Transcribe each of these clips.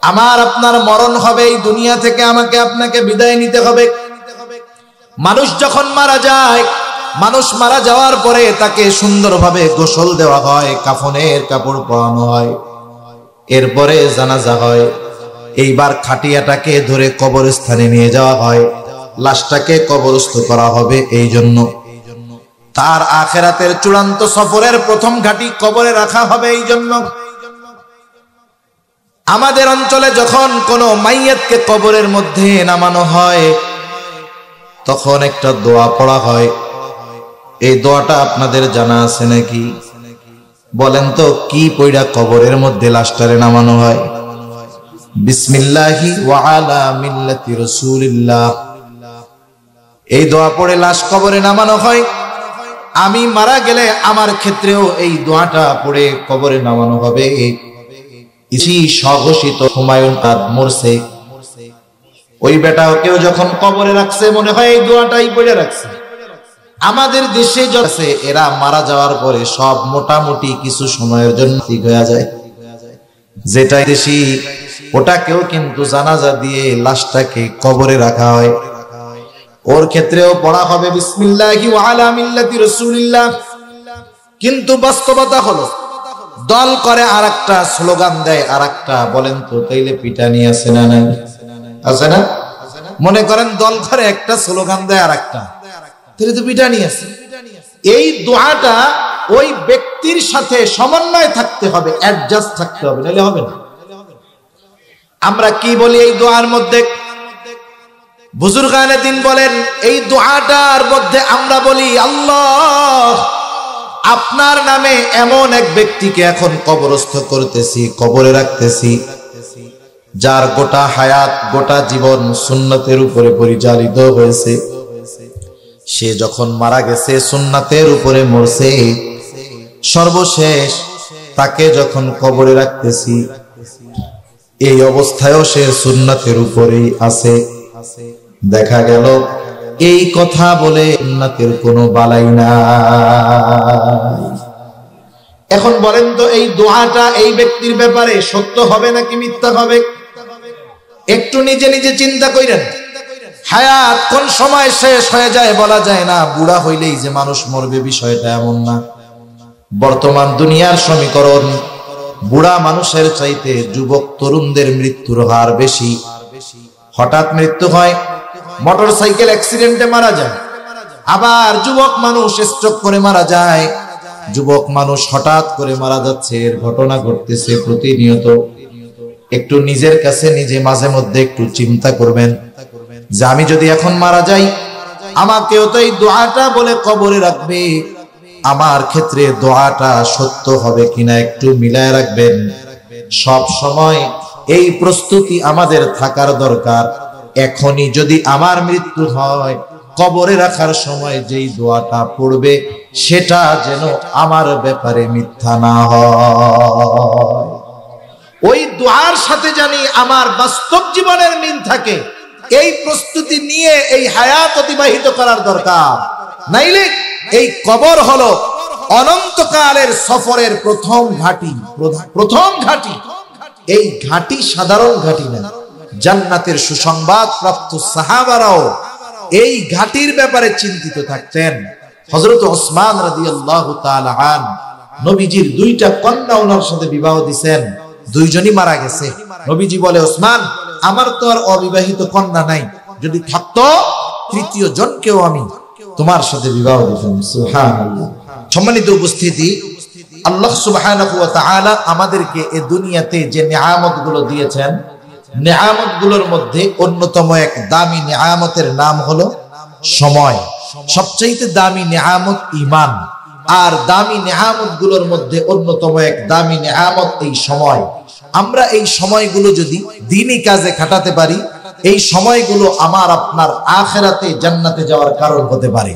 আমার আপনার মরণ হবে, এই দুনিয়া থেকে আমাকে আপনাকে বিদায় নিতে হবে। মানুষ যখন মারা যায়, মানুষ মারা যাওয়ার পরে তাকে সুন্দরভাবে গোসল দেওয়া হয়, কাফনের কাপড় পরানো হয়, এরপরে জানাজা হয়। এইবার খাটিয়াটাকে ধরে কবরস্থানে নিয়ে যাওয়া হয়, লাশটাকে কবরস্থ করা হবে। এই জন্য তার আখিরাতের চূড়ান্ত সফরের প্রথম ঘাঁটি কবরে রাখা হবে। এই জন্য আমাদের অঞ্চলে যখন কোনো মাইয়াতকে কবরের মধ্যে নামানো হয়, তখন একটা দোয়া পড়া হয়। এই দোয়াটা আপনাদের জানা আছে নাকি? বলেন তো, কি পয়রা কবরের মধ্যে লাশটারে নামানো হয়? বিসমিল্লাহি ওয়া আলা মিল্লাতি রাসূলিল্লাহ। এই দোয়া পড়ে লাশ কবরে নামানো হয়। আমি মারা গেলে আমার ক্ষেত্রেও এই দোয়াটা পড়ে কবরে নামানো হবে। ইসি স্বঘোষিত হুমায়ুন আদ মরছে, ওই বেটাকেও যখন কবরে রাখছে মনে হয় এই দোয়াটাই পড়ে রাখছে। আমাদের দেশে যাচ্ছে, এরা মারা যাওয়ার পরে সব মোটামুটি কিছু সময়ের জন্য ঠিক হয়ে যায়। যেটা দেশি ওটাকেও কিন্তু জানাজা দিয়ে লাশটাকে কবরে রাখা হয়। ওর ক্ষেত্রেও পড়া হবে বিসমিল্লাহি ওয়া আলা মিল্লাতি রাসূলিল্লাহ। কিন্তু বাস্তবতা হলো দল করে আরেকটা, স্লোগান দেয় আরেকটা। বলেন তো, তাইলে পিটানি আছে না নাই? আছে না? মনে করেন দল করে একটা, স্লোগান দেয় আরেকটা, তাহলে তো পিটানি আছে। এই দোয়াটা ওই ব্যক্তির সাথে সমন্বয় থাকতে হবে, অ্যাডজাস্ট থাকতে হবে, নাহলে হবে না। আমরা কি বলি এই দোয়ার মধ্যে? বুজুর্গানে দিন বলেন, এই দোয়াটার মধ্যে আমরা বলি, আল্লাহ আপনার নামে এমন এক ব্যক্তিকে এখন কবরস্থ করতেছি, কবরে রাখতেছি, যার গোটা হায়াত, গোটা জীবন সুন্নতের উপরে পরিচালিত হয়েছে। সে যখন মারা গেছে সুন্নাতের উপরে মরছে, সর্বশেষ তাকে যখন কবরে রাখতেছি, এই অবস্থায়ও সে সুন্নাতের উপরেই আছে। দেখা গেল এই কথা বলে সুন্নাতের কোনো বালাই নাই। এখন বলেন তো, এই দোয়াটা এই ব্যক্তির ব্যাপারে সত্য হবে নাকি মিথ্যা হবে? একটু নিজে নিজে চিন্তা করেন। হায়াত কোন সময় শেষ হয়ে যায় বলা যায় না। বুড়া হইলেই যে মানুষ মরবে বিষয়টা এমন না। বর্তমান দুনিয়ার সমীকরণ, বুড়া মানুষের চাইতে যুবক তরুণদের মৃত্যুর হার বেশি। হঠাৎ মৃত্যু হয়, মোটরসাইকেল অ্যাক্সিডেন্টে মারা যায়। আবার যুবক মানুষ স্ট্রোক করে মারা যায়। যুবক মানুষ হঠাৎ করে মারা যাচ্ছে, এর ঘটনা ঘটতেছে প্রতিনিয়ত। একটু নিজের কাছে নিজে মাঝে মধ্যে একটু চিন্তা করবেন যে আমি যদি এখন মারা যাই, আমাকেও তো এই দোয়াটা বলে কবরে রাখবে। আমার ক্ষেত্রে দোয়াটা সত্য হবে কিনা একটু মিলায় রাখবেন। সব সময় এই প্রস্তুতি আমাদের থাকার দরকার। এখনই যদি আমার মৃত্যু হয়, কবরে রাখার সময় যেই দোয়াটা পড়বে সেটা যেন আমার ব্যাপারে মিথ্যা না হয়। ওই দোয়ার সাথে জানি আমার বাস্তব জীবনের মিল থাকে, এই প্রস্তুতি নিয়ে এই হায়াত অতিবাহিত করার দরকার। নাইলে এই কবর হলো অনন্তকালের সফরের প্রথম ঘাঁটি। প্রথম ঘাঁটি। এই ঘাঁটি সাধারণ ঘাঁটি না। জান্নাতের সুসংবাদ প্রাপ্ত সাহাবারাও এই ঘাঁটির ব্যাপারে চিন্তিত থাকতেন। হযরত ওসমান রাদিয়াল্লাহু তাআলা আন নবীজির দুইটা কন্যা ওনার সাথে বিবাহ দিবেন, দুইজনই মারা গেছে। নবীজি বলে, ওসমান আমার তো আর অবিবাহিত কন্যা নাই, যদি থাকতো তৃতীয় জনকেও আমি তোমার সাথে বিবাহ দিতাম। সুবহানাল্লাহ। সম্মানিত উপস্থিতি, আল্লাহ সুবহানাহু ওয়া তাআলা আমাদেরকে এই দুনিয়াতে যে নিয়ামতগুলো দিয়েছেন, নিয়ামতগুলোর মধ্যে অন্যতম এক দামি নিয়ামতের নাম হলো সময়। সবচেয়ে দামি নিয়ামত ঈমান। আর দামি নিয়ামতগুলোর মধ্যে অন্যতম এক দামি নিয়ামত এই সময়। আমরা এই সময়গুলো যদি দ্বীনি কাজে খাটাতে পারি, এই সময়গুলো আমার আপনার আখিরাতে জান্নাতে যাওয়ার কারণ হতে পারে।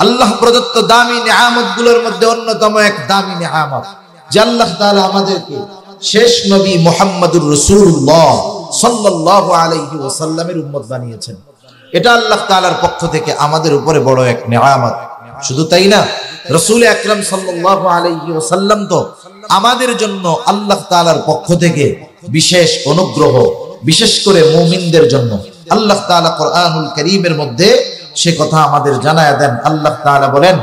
আল্লাহ প্রদত্ত দামি নিয়ামতগুলোর মধ্যে অন্যতম এক দামি নিয়ামত যে আল্লাহ তাআলা আমাদেরকে শেষ নবী মুহাম্মদুর রাসূলুল্লাহ সাল্লাল্লাহু আলাইহি ওয়াসাল্লামের উম্মত বানিয়েছেন। এটা আল্লাহ তাআলার পক্ষ থেকে আমাদের উপরে বড় এক নিয়ামত। শুধু তাই না, রাসূল আকরাম সাল্লাল্লাহু আলাইহি ওয়াসাল্লাম তো আমাদের জন্য আল্লাহ তাআলার পক্ষ থেকে বিশেষ অনুগ্রহ, বিশেষ করে মুমিনদের জন্য। আল্লাহ তাআলা কোরআনুল কারীমের মধ্যে সে কথা আমাদের জানায়া দেন। আল্লাহ তাআলা বলেন,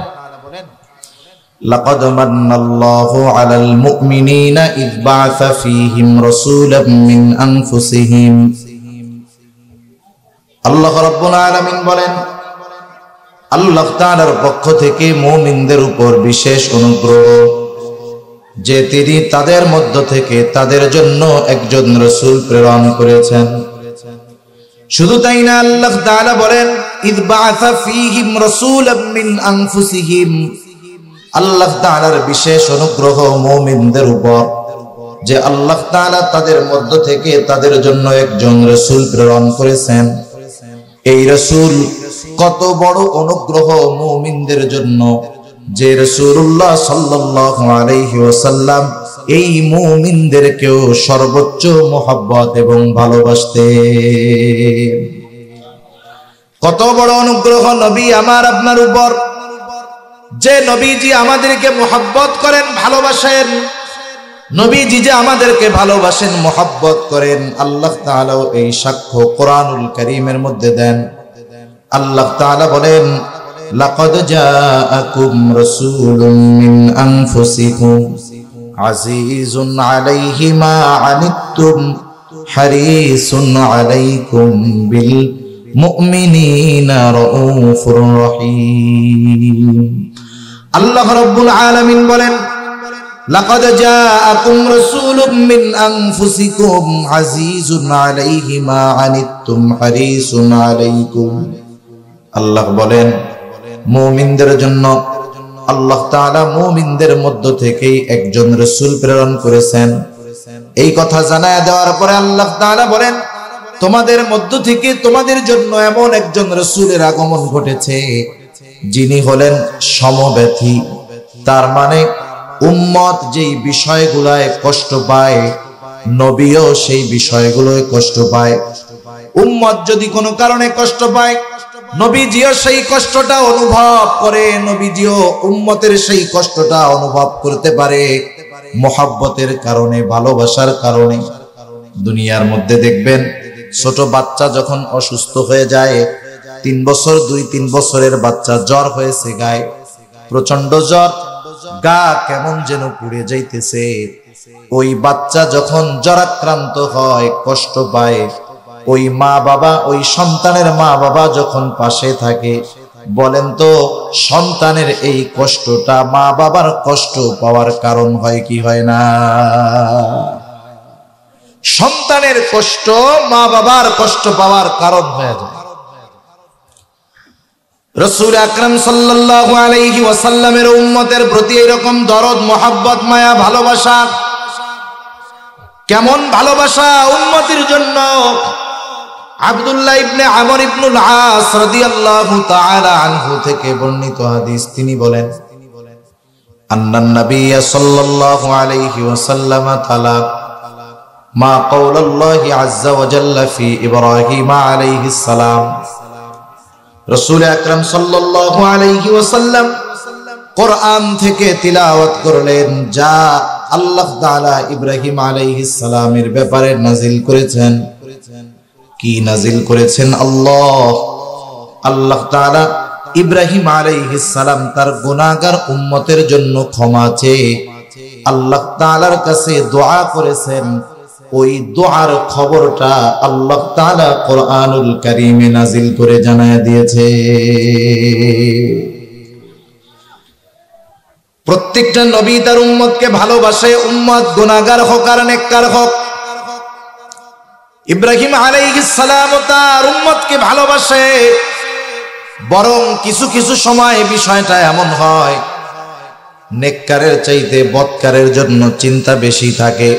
লাকাদ মান্নাল্লাহু আলাল মুমিনিনা ইয বা'আসা ফীহিম রাসূলাম মিন আনফুসিহিম। আল্লাহ রাব্বুল আলামিন বলেন, আল্লাহ তাআলার পক্ষ থেকে মুমিনদের উপর বিশেষ অনুগ্রহ যে তিনি তাদের মধ্য থেকে তাদের জন্য একজন রাসূল প্রেরণ করেছেন। শুধু তাই না, আল্লাহ তাআলা বলেন, ইয বা'আসা ফীহিম রাসূলাম মিন আনফুসিহিম। আল্লাহ তাআলার বিশেষ অনুগ্রহ মুমিনদের উপর যে আল্লাহ তাআলা তাদের মধ্য থেকে তাদের জন্য একজন রাসূল প্রেরণ করেছেন। এই রাসূল কত বড় অনুগ্রহ মুমিনদের জন্য যে রাসূলুল্লাহ সাল্লাল্লাহু আলাইহি ওয়াসাল্লাম এই মুমিনদেরকেও সর্বোচ্চ মহব্বত এবং ভালোবাসতেন। কত বড় অনুগ্রহ নবী আমার আপনার উপর, যে নবীজি আমাদেরকে মহব্বত করেন, ভালোবাসেন। নবীজি যে আমাদেরকে ভালোবাসেন, মহব্বত করেন, আল্লাহ তাআলাও এই সাক্ষ্য কোরআনুল কারীমের মধ্যে দেন। আল্লাহ তাআলা বলেন, লাকাদ জাআকুম রাসূলুম মিন আনফুসিকুম আজিজুন আলাইহি মা আনিতুম হারিসুন আলাইকুম বিল মুমিনিনা রাউফুর রহিম। আল্লাহ রাব্বুল আলামিন বলেন, লাকাদ জাআকুম রাসূলুম মিন আনফুসিকুম আজিজুন আলাইহি মা আনিতুম হারিসুন আলাইকুম। আল্লাহ বলেন, মুমিনদের জন্য আল্লাহ তাআলা মুমিনদের মধ্য থেকেই একজন রাসূল প্রেরণ করেছেন। এই কথা জানায়া দেওয়ার পরে আল্লাহ তাআলা বলেন, তোমাদের মধ্য থেকে তোমাদের জন্য এমন একজন রাসূলের আগমন ঘটেছে যিনি হলেন সমব্যথী। তার মানে উম্মত যেই বিষয়গুলোয় কষ্ট পায়, নবীও সেই বিষয়গুলোয় কষ্ট পায়। উম্মত যদি কোনো কারণে কষ্ট পায়, নবীজিও সেই কষ্টটা অনুভব করে, নবীজিও উম্মতের সেই কষ্টটা অনুভব করতে পারে মহব্বতের কারণে, ভালোবাসার কারণে। দুনিয়ার মধ্যে দেখবেন ছোট বাচ্চা যখন অসুস্থ হয়ে যায়, 3 বছর 2-3 বছরের বাচ্চা জ্বর হয়েছে, গায়ে প্রচন্ড জ্বর, গা কেমন যেন পুড়ে যাইতেছে। ওই বাচ্চা যখন জ্বরাক্রান্ত হয়, কষ্ট পায়, ওই মা বাবা, ওই সন্তানের মা বাবা যখন পাশে থাকে, বলেন তো সন্তানের এই কষ্টটা মা বাবার কষ্ট পাওয়ার কারণ হয় কি হয় না? সন্তানের কষ্ট মা বাবার কষ্ট পাওয়ার কারণ হয়ে যায়। রাসূল আকরাম সাল্লাল্লাহু আলাইহি ওয়াসাল্লামের উম্মতের প্রতি এরকম দরদ, মহব্বত, মায়া, ভালোবাসা, কেমন ভালোবাসা উম্মতের জন্য। আব্দুল্লাহ ইবনে আমর ইবনুল আস রাদিয়াল্লাহু তাআলা আনহু থেকে বর্ণিত হাদিস, তিনি বলেন, আন্নান নাবিয়্য সাল্লাল্লাহু আলাইহি ওয়াসাল্লাম তাআলা মা কাওলাল্লাহি আযজা ওয়া জাল্লা ফি ইব্রাহিম আলাইহিস সালাম। রাসূল আকরাম সাল্লাল্লাহু আলাইহি ওয়াসাল্লাম কোরআন থেকে তিলাওয়াত করলেন যা আল্লাহ তাআলা ইব্রাহিম আলাইহিস সালামের ব্যাপারে নাজিল করেছেন। কি নাজিল করেছেন? আল্লাহ তাআলা ইব্রাহিম আলাইহিস সালাম তার গুনাহগার উম্মতের জন্য ক্ষমা চেয়ে আল্লাহ তাআলার কাছে দোয়া করেছেন। ওই দোয়ার খবরটা আল্লাহ তাআলা কোরআনুল কারীমে নাজিল করে জানায়া দিয়েছে। প্রত্যেকটা নবী তার উম্মতকে ভালোবাসে, উম্মত গুনাহগার হোক আর নেককার হোক। ইব্রাহিম আলাইহিস সালাম তার উম্মতকে ভালোবাসে, বরং কিছু কিছু সময় বিষয়টা এমন হয় নেককারের চাইতে বদকারের জন্য চিন্তা বেশি থাকে।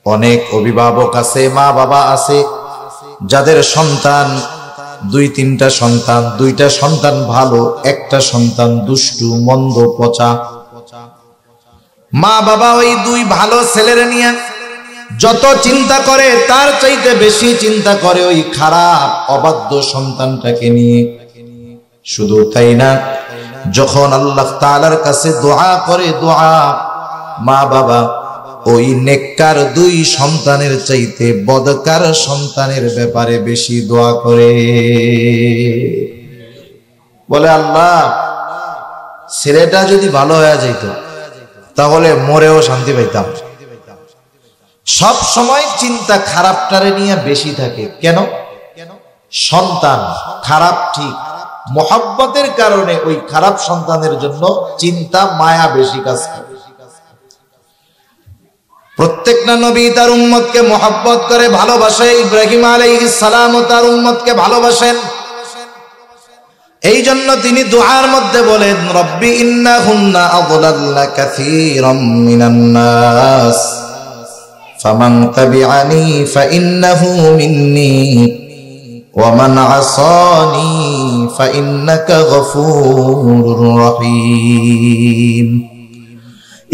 অনেক অভিভাবক আছে, মা বাবা আছে যাদের সন্তান 2-3টা সন্তান, 2টা সন্তান ভালো, একটা সন্তান দুষ্টু, মন্দ, পচা। মা বাবা ওই 2 ভালো ছেলের নিয়ে যত চিন্তা করে তার চাইতে বেশি চিন্তা করে ওই খারাপ অবাধ্য সন্তানটাকে নিয়ে। শুধু তাই না, যখন আল্লাহ তাআলার কাছে দোয়া করে, দোয়া মা বাবা ওই নেককার দুই সন্তানের চাইতে বদকার সন্তানের ব্যাপারে বেশি দোয়া করে। বলে আল্লাহ ছেলেটা যদি ভালো হয়ে যেত তাহলে মরেও শান্তি পাইতাম। সব সময় চিন্তা খারাপটারে নিয়ে বেশি থাকে। কেন? সন্তান খারাপ ঠিক, মোহাব্বতের কারণে ওই খারাপ সন্তানের জন্য চিন্তা মায়া বেশি কাজ করে। প্রত্যেকটা নবী তার উম্মতকে মোহাব্বত করে ভালোবাসে। ইব্রাহিম আলাইহিস সালাম তার উম্মতকে ভালোবাসেন। এই জন্য তিনি দুআর মধ্যে বলেন, রব্বি ইন্নাহুন্না আযলাল্না কাসীরাম মিনান নাস ফামান তাবিআনি ফাইন্নাহু মিন্নি ওয়া মান আসানি ফাইন্নাকা গফুরুর রহিম।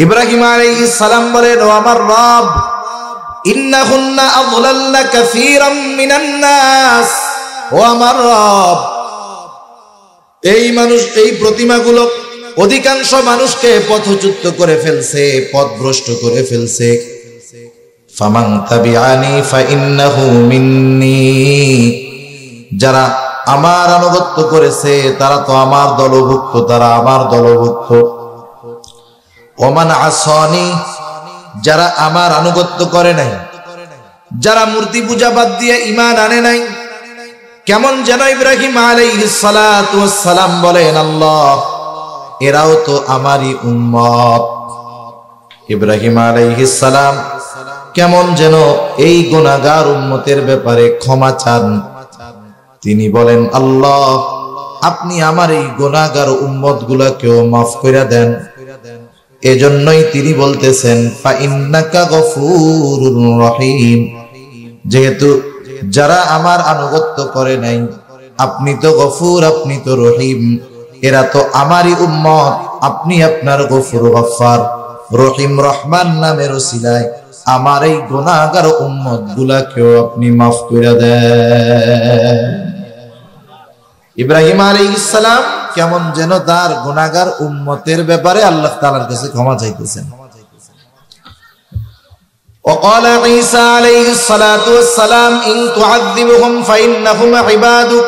ইব্রাহিম আলাইহিস সালাম বলেন, ও আমার রব, ইন্নাহুন্না আযলাল্না কাসীরাম মিনান নাস, ও আমার রব, এই মানুষ, এই প্রতিমাগুলো অধিকাংশ মানুষকে পথচ্যুত করে ফেলছে, পথভ্রষ্ট করে ফেলছে। ফামান তাবিআনি ফাইন্নাহু মিন্নি, যারা আমার আনুগত্য করেছে তারা তো আমার দলভুক্ত, তারা আমার দলভুক্ত। ওমান আসানি, যারা আমার আনুগত্য করে নাই, যারা মূর্তি পূজা বাদ দিয়ে ঈমান আনে নাই, কেমন যেন ইব্রাহিম আলাইহিস সালাতু ওয়াস সালাম বলেন, আল্লাহ এরাও তো আমারই উম্মত। ইব্রাহিম আলাইহিস সালাম কেমন যেন এই গুনাহগার উম্মতের ব্যাপারে ক্ষমা চান। তিনি বলেন, আল্লাহ আপনি আমার এই গুনাহগার উম্মতগুলোকেও মাফ করে দেন। এজন্যই তিনি বলতেছেন, ফাইন্নাকা গফুরুর রহিম, যেহেতু যারা আমার আনুগত্য করে নাই, আপনি তো গফুর, আপনি তো রহিম, এরা তো আমারই উম্মত, আপনি আপনার গফুর গফফার রহিম রহমান নামের ওসিলায় আমার এই গুনাহগার উম্মত গুলাকেও আপনি মাফ করে দেন। ইব্রাহিম আলাইহিস সালাম কেমন যেন তার গুনাহগার উম্মতের ব্যাপারে আল্লাহ তাআলার কাছে ক্ষমা চাইতেছেন। وقال عيسى عليه الصلاة والسلام إن تعذبهم فإنهم عبادك।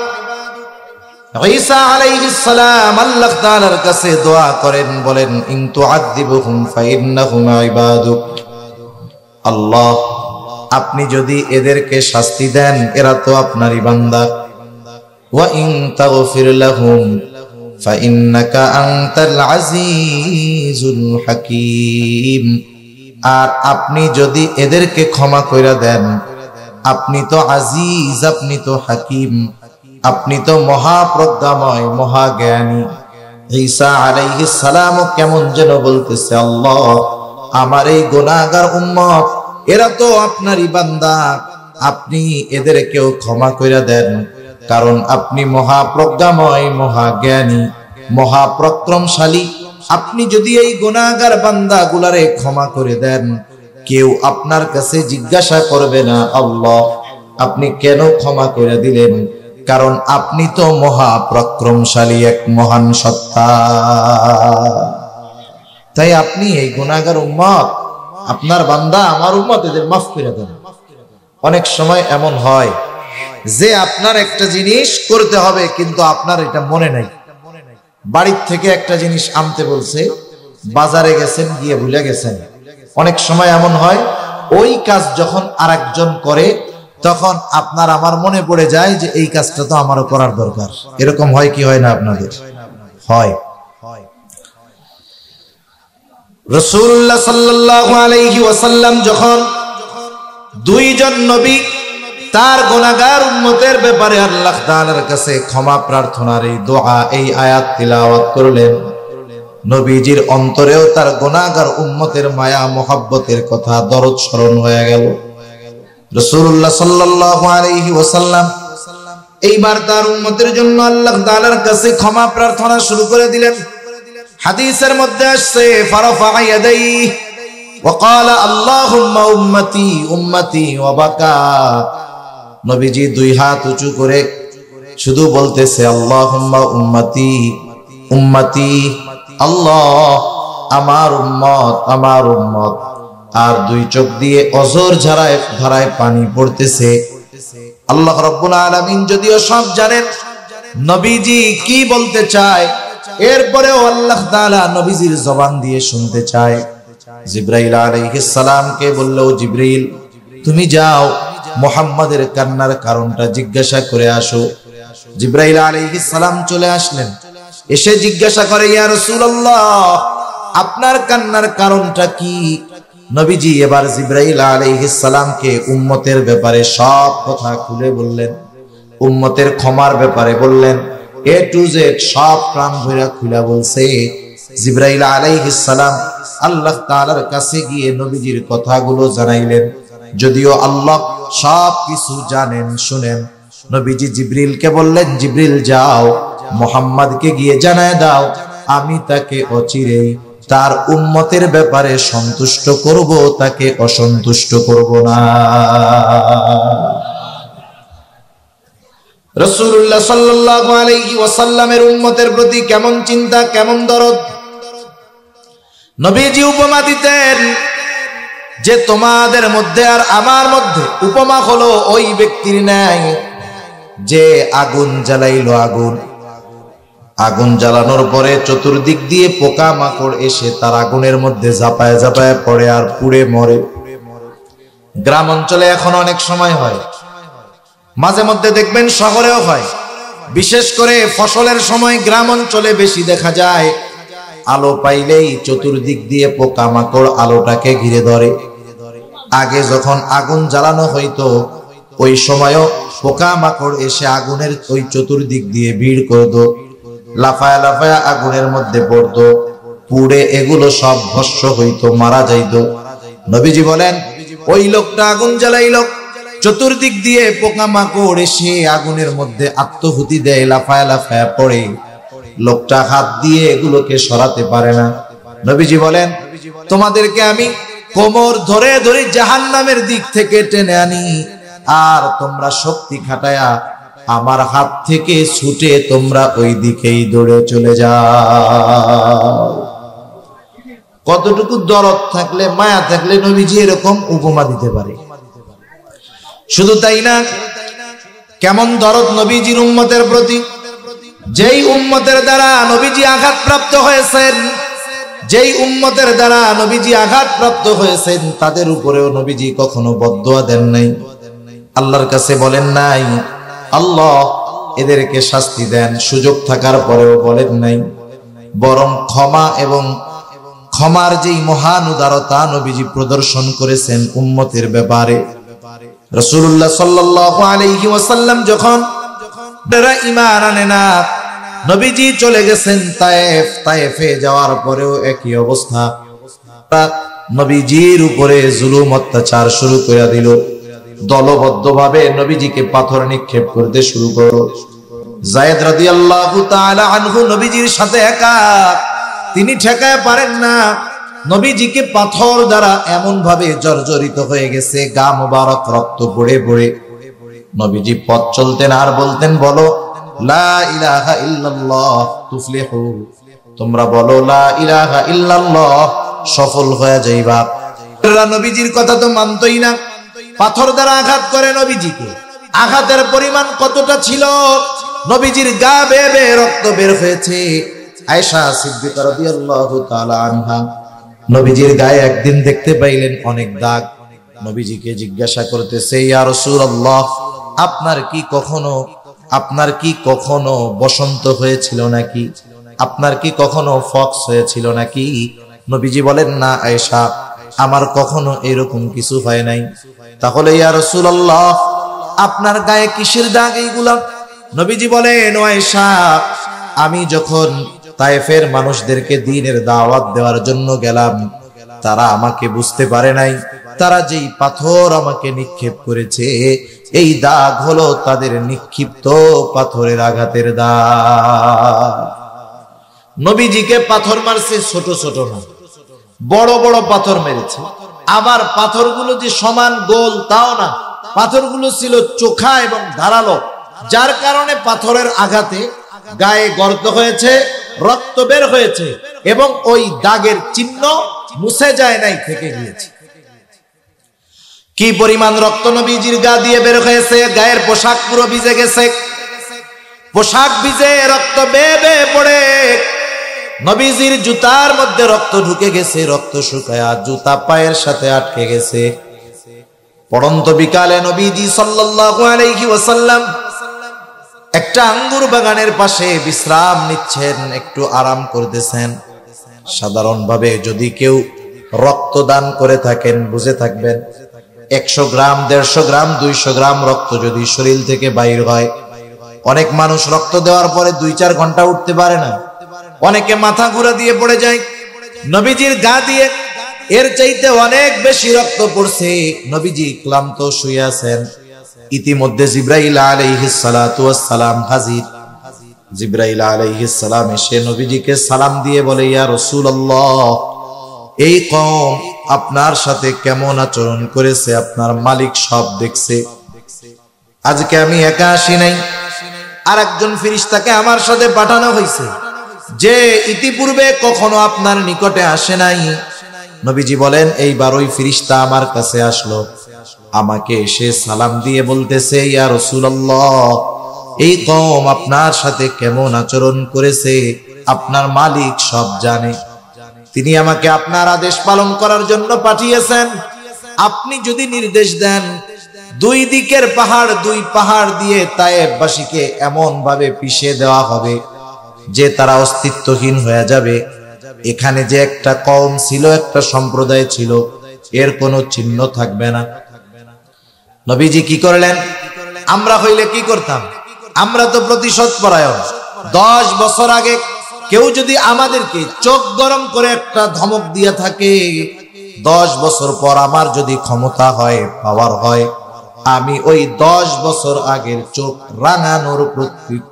ঈসা আলাইহিস সালাম আল্লাহ তাআলার কাছে দোয়া করেন, বলেন, ইন তুআযিবুহুম ফাইন্নাহুম ইবাদুক, আল্লাহ আপনি যদি এদেরকে শাস্তি দেন এরা তো আপনারই বান্দা। ওয়া ইন তাগফির লাহুম ফাইন্নাকা আনতাল আজিজুল হাকীম, আর আপনি যদি এদেরকে ক্ষমা কইরা দেন আপনি তো আজিজ, আপনি তো হাকিম, আপনি তো মহাপ্রজ্ঞাময়, মহাজ্ঞানী। ঈসা আলাইহিস সালাম কেমন যেন বলতেছে, আল্লাহ আমার এই গুনাহগার উম্মত এরা তো আপনারই বান্দা, আপনি এদেরকেও ক্ষমা কইরা দেন, কারণ আপনি মহাপ্রজ্ঞাময়, মহাজ্ঞানী, মহাপরাক্রমশালী। আপনি যদি এই গুনাহগার বান্দাগুলারে ক্ষমা করে দেন কেউ আপনার কাছে জিজ্ঞাসা করবে না, আল্লাহ আপনি কেন ক্ষমা করে দিলেন, কারণ আপনি তো মহাপরাক্রমশালী এক মহান সত্তা। তাই আপনি এই গুনাহগার উম্মত, আপনার বান্দা, আমার উম্মত, এদের মাফ করে দেন। অনেক সময় এমন হয় যে আপনার একটা জিনিস করতে হবে কিন্তু আপনার এটা মনে নাই, বাড়ির থেকে একটা জিনিস আনতে বলছে, বাজারে গেছেন, গিয়ে ভুলে গেছেন। অনেক সময় এমন হয় ওই কাজ যখন আরেকজন করে তখন আপনার আমার মনে পড়ে যায় যে এই কাজটা তো আমারও করার দরকার। এরকম হয় কি হয় না আপনাদের? হয়। রাসূলুল্লাহ সাল্লাল্লাহু আলাইহি ওয়াসাল্লাম যখন দুইজন নবী তার গুনাহগার উম্মতের ব্যাপারে আল্লাহ তাআলার কাছে ক্ষমা প্রার্থনার এই দোয়া, এই আয়াত তিলাওয়াত করলেন, নবীজির অন্তরেও তার গুনাহগার উম্মতের মায়া মোহাব্বতের কথা, দরদ স্মরণ হয়ে গেল। রাসূলুল্লাহ সাল্লাল্লাহু আলাইহি ওয়াসাল্লাম এইবার তার উম্মতের জন্য আল্লাহ তাআলার কাছে ক্ষমা প্রার্থনা শুরু করে দিলেন। হাদিসের মধ্যে আসছে, ফারাফা ইয়াদাইহি ওয়া ক্বালা আল্লাহুম্মা উম্মতি উম্মতি ওয়া বাকা। নবীজি দুই হাত উঁচু করে শুধু বলতেছে, আল্লাহুম্মা উম্মতি উম্মতি, আল্লাহ আমার উম্মত, আমার উম্মত, আর দুই চোখ দিয়ে অজর ধারায় পানি পড়তেছে। আল্লাহ রাব্বুল আলামিন যদিও সব জানেন নবীজি কি বলতে চায়, এরপরেও আল্লাহ তাআলা নবীজির জবান দিয়ে শুনতে চায়। জিবরাইল আলাইহিস সালামকে বলল, জিবরিল তুমি যাও মুহাম্মাদের কান্নার কারণটা জিজ্ঞাসা করে আসো। জিবরাইল আলাইহিস সালাম চলে আসলেন, এসে জিজ্ঞাসা করে, ইয়া রাসূলুল্লাহ আপনার কান্নার কারণটা কি? নবীজি এবার জিবরাইল আলাইহিস সালামকে উম্মতের ব্যাপারে সব কথা খুলে বললেন, উম্মতের ক্ষমার ব্যাপারে বললেন, এ টু জেড সব প্রাণ ভরা খুলে বলছে। জিবরাইল আলাইহিস সালাম আল্লাহ তাআলার কাছে গিয়ে নবীজির কথাগুলো জানাইলেন। যদিও আল্লাহ সব কিছু জানেন শুনেন, নবীজি জিবরিলকে বললেন, জিবরিল যাও মুহাম্মদকে গিয়ে জানায় দাও আমি তাকে অচিরেই তার উম্মতের ব্যাপারে সন্তুষ্ট করব, তাকে অসন্তুষ্ট করব না। রাসূলুল্লাহ সাল্লাল্লাহু আলাইহি ওয়াসাল্লামের উম্মতের প্রতি কেমন চিন্তা, কেমন দরদ। নবীজি উপমা দিতেন যে তোমাদের মধ্যে আর আমার মধ্যে উপমা হলো ওই ব্যক্তির ন্যায় যে আগুন জ্বালাইলো। আগুন জ্বালানোর পরে চতুর্দিক দিয়ে পোকা মাকড় এসে তার আগুনের মধ্যে ঝাঁপায় ঝাঁপায় পড়ে আর পুড়ে মরে। গ্রাম অঞ্চলে এখন অনেক সময় হয়, মাঝে মধ্যে দেখবেন শহরেও হয়। বিশেষ করে ফসলের সময় গ্রাম অঞ্চলে বেশি দেখা যায়। আলো পাইলেই চতুর্দিক দিয়ে পোকা মাকড় আলোটাকে ঘিরে ধরে। আগে যখন আগুন জ্বালানো হইতো ওই সময়ও পোকা মাকড় এসে আগুনের ওই চতুর্দিক দিয়ে ভিড় করতো, লাফায়া লাফায়া আগুনের মধ্যে পড়তো, পুড়ে এগুলো সব ভস্ম হইতো, মারা যাইতো। নবীজি বলেন, ওই লোকটা আগুন জ্বালাইলো, চতুর্দিক দিয়ে পোকা মাকড় এসে আগুনের মধ্যে আত্মহুতি দেয়, লাফায়া লাফায়া পড়ে, লোকটা হাত দিয়ে এগুলোকে সরাতে পারে না। নবীজি বলেন, তোমাদেরকে আমি কোমর ধরে ধরে জাহান্নামের দিক থেকে টেনে আনি, আর তোমরা শক্তি খাটায়া আমার হাত থেকে ছুটে তোমরা ওই দিকেই দৌড়ে চলে যাও। কতটুকু দরদ থাকলে, মায়া থাকলে নবীজি এরকম উপমা দিতে পারে। শুধু তাই না, কেমন দরদ নবীজির উম্মতের প্রতি। যেই উম্মতের দ্বারা নবীজি আঘাতপ্রাপ্ত হয়েছেন, যেই উম্মতের দ্বারা নবীজি আঘাতপ্রাপ্ত হয়েছেন, তাদের উপরেও নবীজি কখনো বদদুয়া দেন নাই, আল্লাহর কাছে বলেন নাই আল্লাহ এদেরকে শাস্তি দেন, সুযোগ থাকার পরেও বলেন নাই। বরং ক্ষমা এবং ক্ষমার যেই মহান উদারতা নবীজি প্রদর্শন করেছেন উম্মতের ব্যাপারে। রাসূলুল্লাহ সাল্লাল্লাহু আলাইহি ওয়াসাল্লাম যখন তারা ঈমান আনে না, নবীজি চলে গেছেন তায়েফ। তায়েফে যাওয়ার পরেও একই অবস্থা, নবীজির উপরে জুলুম অত্যাচার শুরু করে দিল। দলবদ্ধভাবে নবীজিকে পাথর নিক্ষেপ করতে শুরু করলো। যায়েদ রাদিয়াল্লাহু তাআলা আনহু নবীজির সাথে একা, তিনি ঠেকায় পারেন না। নবীজিকে পাথর দ্বারা এমন ভাবে জর্জরিত হয়ে গেছে, গা মুবারক রক্ত পড়ে পড়ে। নবীজি পথ চলতেন আর বলতেন, বলো লা ইলাহা ইল্লাল্লাহ তুফলিহু, তোমরা বলো লা ইলাহা ইল্লাল্লাহ, সফল হয়ে যাইবা। নবীজির কথা তো মানতই না, পাথর দ্বারা আঘাত করে নবীজিকে। আঘাতের পরিমাণ কতটা ছিল, নবীজির গা বেয়ে বেয়ে রক্ত বের হয়েছে। আয়েশা সিদ্দিকা রাদিয়াল্লাহু তাআলা আনহা নবীজির গায়ে একদিন দেখতে পাইলেন অনেক দাগ। নবীজিকে জিজ্ঞাসা করতেছে, ইয়া রাসূলুল্লাহ আপনার কি কখনো বসন্ত হয়েছিল নাকি? আপনার কি কখনো ফক্স হয়েছিল নাকি? নবীজি বলেন, না আয়েশা, আমার কখনো এরকম কিছু হয় নাই। তাহলে ইয়া রাসূলুল্লাহ আপনার গায়ে কিসের দাগ এইগুলা? নবীজি বলেন, ও আয়েশা, আমি যখন তায়েফের মানুষদেরকে দ্বীনের দাওয়াত দেওয়ার জন্য গেলাম, তারা আমাকে বুঝতে পারে নাই। তারা যেই পাথর আমাকে নিক্ষেপ করেছে, এই দাগ হলো তাদের নিক্ষিপ্ত পাথরের আঘাতের দাগ। নবীজিকে পাথর মারছে ছোট ছোট না, বড় বড় পাথর মেরেছে। আবার পাথরগুলো যে সমান গোল তাও না, পাথরগুলো ছিল চোখা এবং ধারালো, যার কারণে পাথরের আঘাতে গায়ে গর্ত হয়েছে, রক্ত বের হয়েছে এবং ওই দাগের চিহ্ন মুছে যায় নাই, থেকে গিয়েছে। কি পরিমাণ রক্ত নবীজির গা দিয়ে বের হয়েছে, গায়ের পোশাক পুরো ভিজে গেছে, পোশাক ভিজে রক্ত বেয়ে বেয়ে পড়ে, নবীজির জুতার মধ্যে রক্ত ঢুকে গেছে, রক্ত শুকায়া জুতা পায়ের সাথে আটকে গেছে। পড়ন্ত বিকালে নবীজি সাল্লাল্লাহু আলাইহি ওয়াসাল্লাম একটা আঙ্গুর বাগানের পাশে বিশ্রাম নিচ্ছেন, একটু আরাম করতেছেন। সাধারণভাবে যদি কেউ রক্তদান করে থাকেন বুঝে থাকবেন, 100 গ্রাম 150 গ্রাম 200 গ্রাম রক্ত যদি শরীর থেকে বাইর হয়, অনেক মানুষ রক্ত দেওয়ার পরে 2-4 ঘন্টা উঠতে পারে না, অনেকে মাথা ঘুরা দিয়ে পড়ে যায়। নবীজির গা দিয়ে এর চাইতে অনেক বেশি রক্ত পড়ছে, নবীজি ক্লান্ত শুয়ে আছেন। ইতিমধ্যে জিবরাইল আলাইহিস সালাতু ওয়াস সালাম হাজির। জিবরাইল আলাইহিস সালাম এসে নবীজিকে সালাম দিয়ে বলে, ইয়া রাসূলুল্লাহ, এই কওম আপনার সাথে কেমন আচরণ করেছে আপনার মালিক সব দেখছে। আজকে আমি একা আসি নাই, আর একজন ফেরেশতাকে আমার সাথে পাঠানো হয়েছে, যে ইতিপূর্বে কখনো আপনার নিকটে আসে নাই। নবীজি বলেন, এইবার ওই ফেরেশতা আমার কাছে আসলো, আমাকে এসে সালাম দিয়ে বলতেছে, ইয়া রাসূলুল্লাহ, এই কওম আপনার সাথে কেমন আচরণ করেছে আপনার মালিক সব জানে। তিনি আমাকে আপনার আদেশ পালন করার জন্য পাঠিয়েছেন। আপনি যদি নির্দেশ দেন, 2 দিকের পাহাড় 2 পাহাড় দিয়ে তায়েফবাসীকে এমন ভাবে পিষে দেওয়া হবে যে তারা অস্তিত্বহীন হয়ে যাবে। এখানে যে একটা কওম ছিল, একটা সম্প্রদায় ছিল, এর কোনো চিহ্ন থাকবে না। নবীজি কি করলেন? আমরা হইলে কি করতাম? আমরা তো প্রতিশোধ পরায়ণ। 10 বছর আগে কেউ যদি আমাদেরকে চোখ গরম করে একটা ধমক দিয়ে থাকে, 10 বছর পর আমার যদি ক্ষমতা হয়, পাওয়ার হয়, আমি ওই 10 বছর আগের চোখ রাঙানোর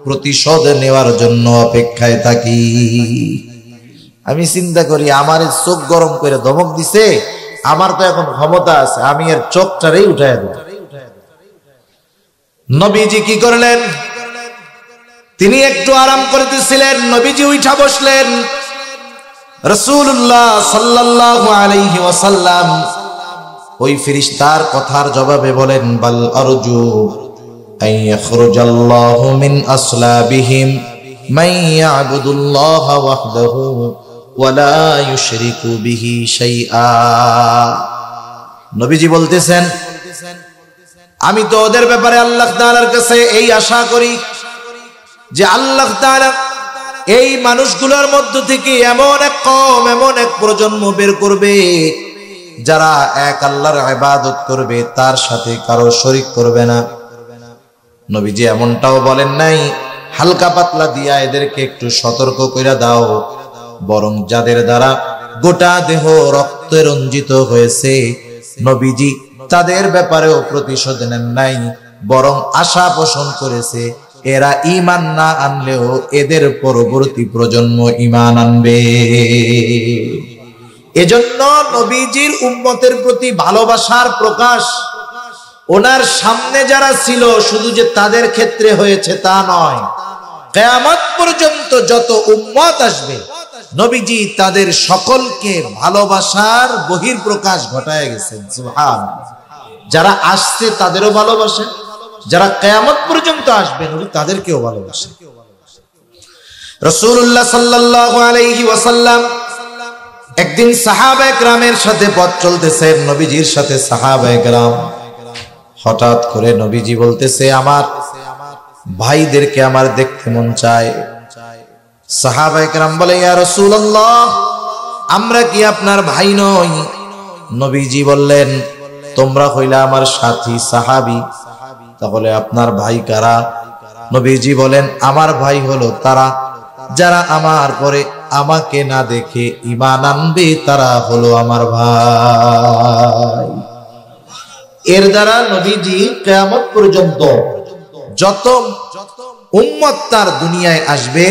প্রতিশোধ নেওয়ার জন্য অপেক্ষায় থাকি। আমি চিন্তা করি, আমার চোখ গরম করে ধমক দিছে, আমার তো এখন ক্ষমতা আছে, আমি এর চোখটারেই উঠায় দেব। নবীজি কি করলেন? তিনি একটু আরাম করতেছিলেন, নবীজি উঠা বসলেন। রাসূলুল্লাহ সাল্লাল্লাহু আলাইহি ওয়াসাল্লাম ওই ফেরেশতার কথার জবাবে বলেন, বাল আরজু আন ইয়াখরুজাল্লাহু মিন আসলাবিহিম মান ইয়াবুদুল্লাহ ওয়াহদাহু ওয়া লা ইউশরিকু বিহি শাইআ। নবীজি বলতেছেন, আমি তো ওদের ব্যাপারে আল্লাহ তাআলার কাছে এই আশা করি যে আল্লাহ তাআলা এই মানুষগুলোর মধ্য থেকে এমন এক কওম, এমন এক প্রজন্ম বের করবে যারা এক আল্লাহর ইবাদত করবে, তার সাথে কারো শরীক করবে না। নবীজি এমনটাও বলেন নাই হালকা পাতলা দিয়া এদেরকে একটু সতর্ক কইরা দাও, বরং যাদের দ্বারা গোটা দেহ রক্তে রঞ্জিত হয়েছে, নবীজি তাদের ব্যাপারেও প্রতিশোধ নেন নাই, বরং আশা পোষণ করেছে এরা ঈমান না আনলেও এদের পরবর্তী প্রজন্ম ঈমান আনবে। এজন্য নবীজির উম্মতের প্রতি ভালোবাসার প্রকাশ ওনার সামনে যারা ছিল, শুধু যে তাদের ক্ষেত্রে হয়েছে তা নয়, কিয়ামত পর্যন্ত যত উম্মত আসবে নবীজি তাদের সকলকে ভালোবাসার বহিঃপ্রকাশ ঘটায় গেছেন। সুবহানাল্লাহ। যারা আসছে তাদেরও ভালোবাসেন, যারা কিয়ামত পর্যন্ত আসবে নবী তাদেরকেও ভালোবাসেন। রাসূলুল্লাহ সাল্লাল্লাহু আলাইহি ওয়াসাল্লাম একদিন সাহাবায়ে কেরামের সাথে পথ চলতেছেন, নবীজির সাথে সাহাবায়ে কেরাম। হঠাৎ করে নবীজি বলতেছে, আমার ভাইদেরকে আমার দেখতে মন চায়। সাহাবায়ে কেরাম বলে, ইয়া রাসূলুল্লাহ, আমরা কি আপনার ভাই নই? নবীজি বললেন, তোমরা হইলা আমার সাথী সাহাবী, তাহলে আপনার ভাই কারা? নবীজি বলেন, আমার ভাই হলো তারা যারা আমার পরে আমাকে না দেখে ঈমান আনবে, তারা হলো আমার ভাই। এর দ্বারা নবীজি কিয়ামত পর্যন্ত যত উম্মত তার দুনিয়ায় আসবে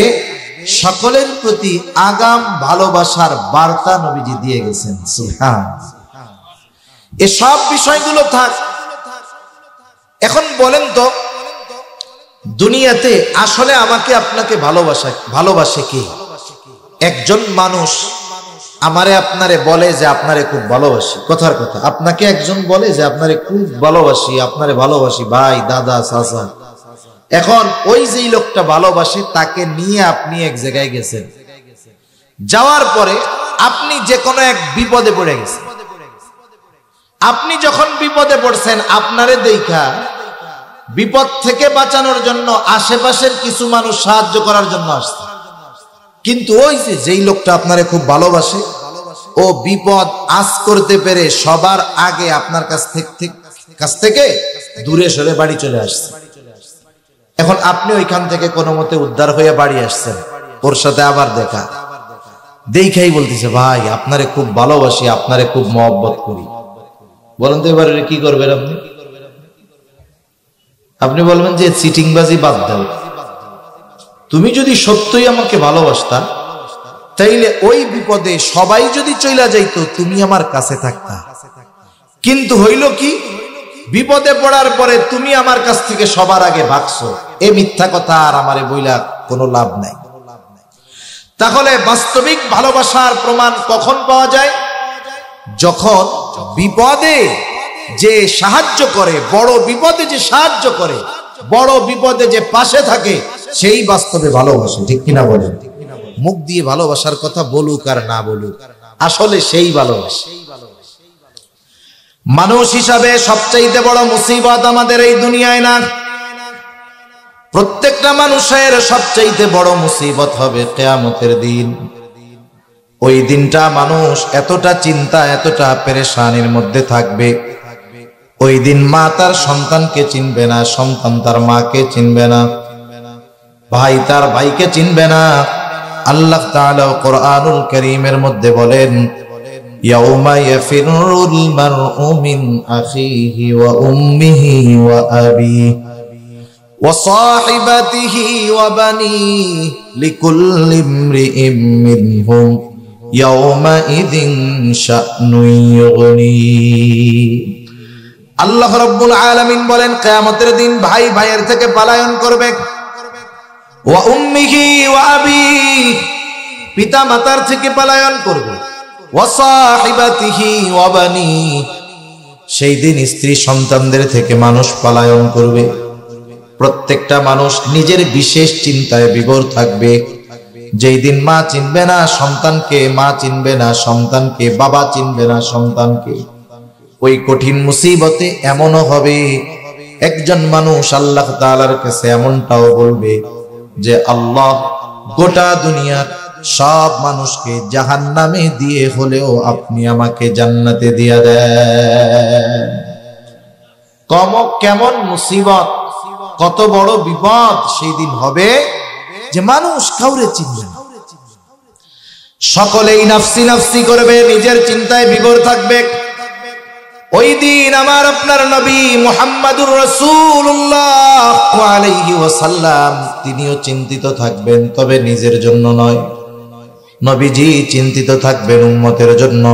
সকলের প্রতি আগাম ভালোবাসার বার্তা নবীজি দিয়ে গেছেন। সুবহানাল্লাহ। এসব বিষয়গুলো থাক। এখন বলেন তো, দুনিয়াতে আসলে আমাকে আপনাকে ভালোবাসে কে? একজন মানুষ আমারে আপনারে বলে যে আপনারে খুব ভালোবাসি, কথার কথা, আপনাকে একজন বলে যে আপনারে খুব ভালোবাসি, আপনারে ভালোবাসি ভাই, দাদা, চাচা। এখন ওই যেই লোকটা ভালোবাসে তাকে নিয়ে আপনি এক জায়গায় গেছেন, যাওয়ার পরে আপনি যে কোনো এক বিপদে পড়ে গেছেন। আপনি যখন বিপদে পড়ছেন, আপনারে দেখা বিপদ থেকে বাঁচানোর জন্য আশেপাশের কিছু মানুষ সাহায্য করার জন্য আসছে, কিন্তু ওই যে যেই লোকটা আপনারে খুব ভালোবাসে, ও বিপদ আজ করতে পেরে সবার আগে আপনার কাছ থেকে দূরে সরে বাড়ি চলে আসছে। এখন আপনি ওইখান থেকে কোনো মতে উদ্ধার হয়ে বাড়ি আসছেন, ওর সাথে আবার দেখা, দেখাই বলতেছে ভাই আপনারে খুব ভালোবাসি, আপনারে খুব মহব্বত করি। বলেন তো এবারে কি করবেন আপনি? আপনি বলবেন যে চিটিংবাজি বাদ দাও, তুমি যদি সত্যই আমাকে ভালোবাসতা তাইলে ওই বিপদে সবাই যদি চইলা যাইতো তুমি আমার কাছে থাকতা, কিন্তু হইল কি, বিপদে পড়ার পরে তুমি আমার কাছ থেকে সবার আগে ভাগছো। এ মিথ্যা কথা আর আমারে বইলা কোনো লাভ নাই। তাহলে বাস্তবিক ভালোবাসার প্রমাণ কখন পাওয়া যায়? যখন বিপদে যে সাহায্য করে, বড় বিপদে যে সাহায্য করে, বড় বিপদে যে পাশে থাকে, সেই বাস্তবে ভালোবাসে। ঠিক কিনা বলেন? মুখ দিয়ে ভালোবাসার কথা বলুক আর না বলুক, আসলে সেই ভালোবাসে। মানুষ হিসাবে সবচাইতে বড় মুসিবত আমাদের এই দুনিয়ায় না, প্রত্যেকটা মানুষের সবচাইতে বড় মুসিবত হবে কিয়ামতের দিন। ওই দিনটা মানুষ এতটা চিন্তা, এতটা পেরেশানির মধ্যে থাকবে, ওই দিন মা তার সন্তানকে চিনবে না, সন্তান তার মাকে চিনবে না, ভাই তার ভাইকে চিনবে না। আল্লাহ তাআলা কোরআনুল কারীমের মধ্যে বলেন, ইয়াউমা ইয়াফিরুল মারউ মিন আখিহি ওয়া উম্মিহি ওয়া আবিহি ওয়া সাহিবাতিহি ওয়া বানিহি লিকুল্লি ইমরিইম মিনহুম ইয়াউমা ইযিন শা'নুন ইউগনি। আল্লাহ রাব্বুল আলামিন বলেন, কিয়ামতের দিন ভাই ভাইয়ের থেকে পলায়ন করবে, ওয়া উম্মিহি ওয়া আবিহি, পিতা মাতার থেকে পলায়ন করবে, ওয়া সাহিবাতিহি ওয়া বানিহি, সেই দিন স্ত্রী সন্তানদের থেকে মানুষ পলায়ন করবে। প্রত্যেকটা মানুষ নিজের বিশেষ চিন্তায় বিভোর থাকবে। যেই দিন মা চিনবে না সন্তানকে, মা চিনবে না সন্তানকে, বাবা চিনবে না সন্তানকে, ওই কঠিন মুসিবতে এমনও হবে একজন মানুষ আল্লাহ তাআলার কাছে এমনটাও বলবে যে আল্লাহ, গোটা দুনিয়ার সব মানুষকে জাহান্নামে দিয়ে হলেও আপনি আমাকে জান্নাতে দিয়া দেন। কেমন মুসিবত, কত বড় বিপদ সেই দিন হবে যে মানুষ কাউরে চিনবে না, সকলেই নাফসি নাফসি করবে, নিজের চিন্তায় বিভোর থাকবে। ওই দিন আমার আপনার নবী মুহাম্মাদুর রাসূলুল্লাহ আলাইহি ওয়াসাল্লাম তিনিও চিন্তিত থাকবেন, তবে নিজের জন্য নয়। নবীজি চিন্তিত থাকবেন উম্মতের জন্য।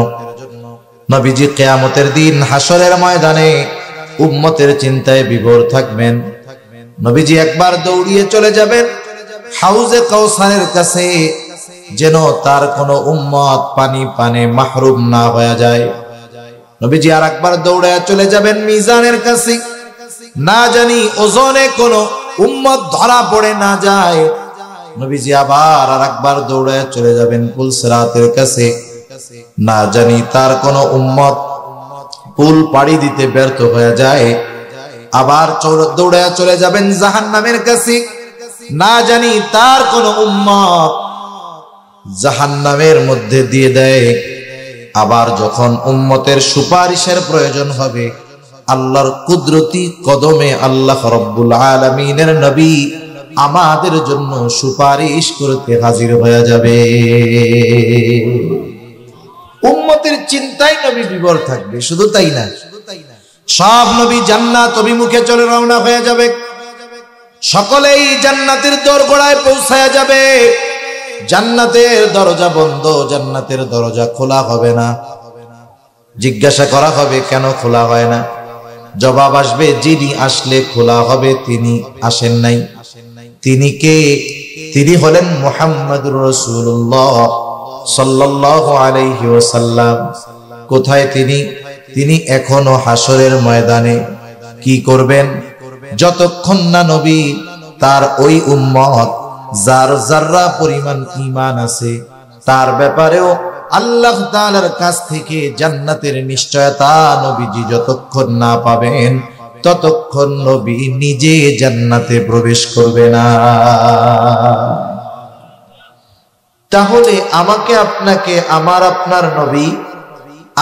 নবীজি কিয়ামতের দিন হাসরের ময়দানে উম্মতের চিন্তায় বিভোর থাকবেন। নবীজি একবার দৌড়িয়ে চলে যাবেন হাউজে কাউসারের কাছে, যেন তার কোনো উম্মত পানি পানে মাহরুম না হয়ে যায়। নবীজি আর একবার দৌড়ে চলে যাবেন মিজানের কাছে, না জানি ওজনে কোনো উম্মত ধরা পড়ে না যায়। নবীজি আবার আর একবার দৌড়ে চলে যাবেন পুলসিরাতের কাছে, না জানি তার কোনো উম্মত পুল পাড়ি দিতে ব্যর্থ হয়ে যায়। আবার দৌড়ে চলে যাবেন জাহান্নামের কাছে, না জানি তার কোনো উম্মত জাহান্নামের মধ্যে দিয়ে দেয়। আবার যখন উম্মতের সুপারিশের প্রয়োজন হবে, আল্লাহর কুদরতি কদমে আল্লাহ রাব্বুল আলামিনের নবী আমাদের জন্য সুপারিশ করতে হাজির হয়ে যাবে। উম্মতের চিন্তায় নবী বিভোর থাকবে। শুধু তাই না, সব নবী জান্নাত অভিমুখে চলে রওনা হয়ে যাবে, সকলেই জান্নাতের দোরগোড়ায় পৌঁছায়া যাবে। জান্নাতের দরজা বন্ধ, জান্নাতের দরজা খোলা হবে না। জিজ্ঞাসা করা হবে কেন খোলা হয় না? জবাব আসবে, যিনি আসলে খোলা হবে তিনি আসেন নাই। তিনি কে? তিনি হলেন মুহাম্মাদুর রাসূলুল্লাহ সাল্লাল্লাহু আলাইহি ওয়াসাল্লাম। কোথায় তিনি এখনো হাসরের ময়দানে। কি করবেন? যতক্ষণ না নবী তার ওই উম্মত যার যাররা পরিমাণ ঈমান আছে তার ব্যাপারেও আল্লাহ তাআলার কাছ থেকে জান্নাতের নিশ্চয়তা নবীজি যতক্ষণ না পাবেন ততক্ষণ নবী নিজে জান্নাতে প্রবেশ করবে না। তাহলে আমাকে আপনাকে, আমার আপনার নবী,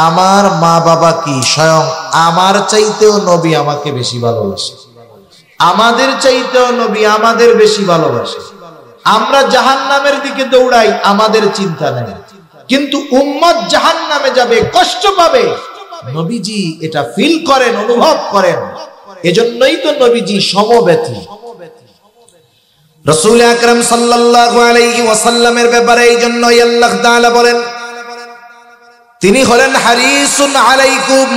আমার মা বাবা কি স্বয়ং আমার চাইতেও নবী আমাকে বেশি ভালোবাসে, আমাদের চাইতেও নবী আমাদের বেশি ভালোবাসে। আমরা জাহান্নামের দিকে দৌড়াই, আমাদের চিন্তা নেই, কিন্তু উম্মত জাহান্নামে যাবে, কষ্ট পাবে, নবীজি এটা ফিল করেন, অনুভব করেন। এজন্যই তো নবীজি সমব্যথী। রাসূল আকরাম সাল্লাল্লাহু আলাইহি ওয়াসাল্লামের ব্যাপারে এই জন্যই আল্লাহ তাআলা বলেন তিনি হলেন হারিসুন আলাইকুম,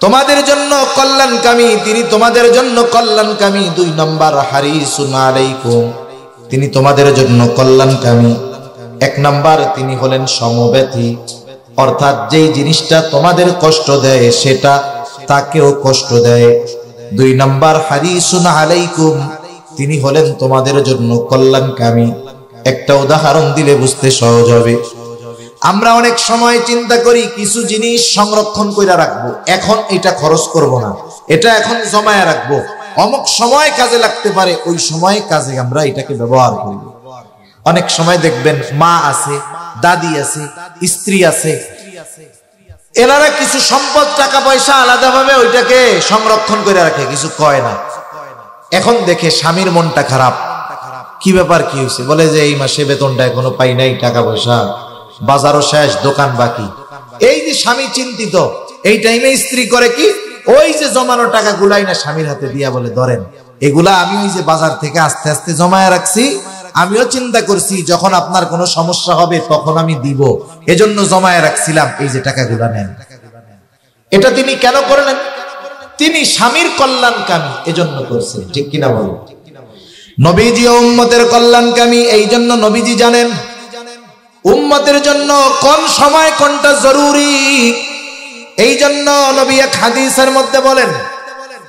তোমাদের জন্য কল্যাণকামী, তিনি তোমাদের জন্য কল্যাণকামী। 2 নম্বর হারিসুন আলাইকুম, তিনি তোমাদের জন্য কল্যাণকামী। 1 নম্বর তিনি হলেন সমব্যথী, অর্থাৎ যেই জিনিসটা তোমাদের কষ্ট দেয় সেটা তাকেও কষ্ট দেয়। 2 নম্বর হারিসুন আলাইকুম, তিনি হলেন তোমাদের জন্য কল্যাণকামী। একটা উদাহরণ দিলে বুঝতে সহজ হবে। আমরা অনেক সময় চিন্তা করি কিছু জিনিস সংরক্ষণ করে রাখবো, এখন এটা খরচ করব না, এটা এখন জমায়ে রাখবো, অমুক সময় কাজে লাগতে পারে, ওই সময় কাজে আমরা এটাকে ব্যবহার করি। অনেক সময় দেখবেন মা আছে, দাদি আছে, স্ত্রী আছে, এনারা কিছু সম্পদ টাকা পয়সা আলাদাভাবে ওইটাকে সংরক্ষণ করে রাখে, কিছু কয় না। এখন দেখে স্বামীর মনটা খারাপ, কি ব্যাপার, কি হয়েছে? বলে যে এই মাসে বেতনটা এখনো পাই নাই, টাকা পয়সা, বাজারও শেষ, দোকান বাকি। এই যে স্বামী চিন্তিত, এই টাইমে স্ত্রী করে কি, ওই যে জমানো টাকা গুলাই না স্বামীর হাতে দিয়া বলে ধরেন, এগুলা আমি ওই যে বাজার থেকে আস্তে আস্তে জমায়ে রাখছি, আমিও চিন্তা করছি যখন আপনার কোনো সমস্যা হবে তখন আমি দিব, এজন্য জমায়ে রাখছিলাম, এই যে টাকাগুলা নেন। এটা তিনি কেন করলেন? তিনি স্বামীর কল্যাণকামী, এজন্য করছেন, ঠিক কিনা বলেন? নবীজি উম্মতের কল্যাণকামী, এই জন্য নবীজি জানেন উম্মতের জন্য কোন সময় কোনটা জরুরি। এই জন্য নবী এক হাদিসের মধ্যে বলেন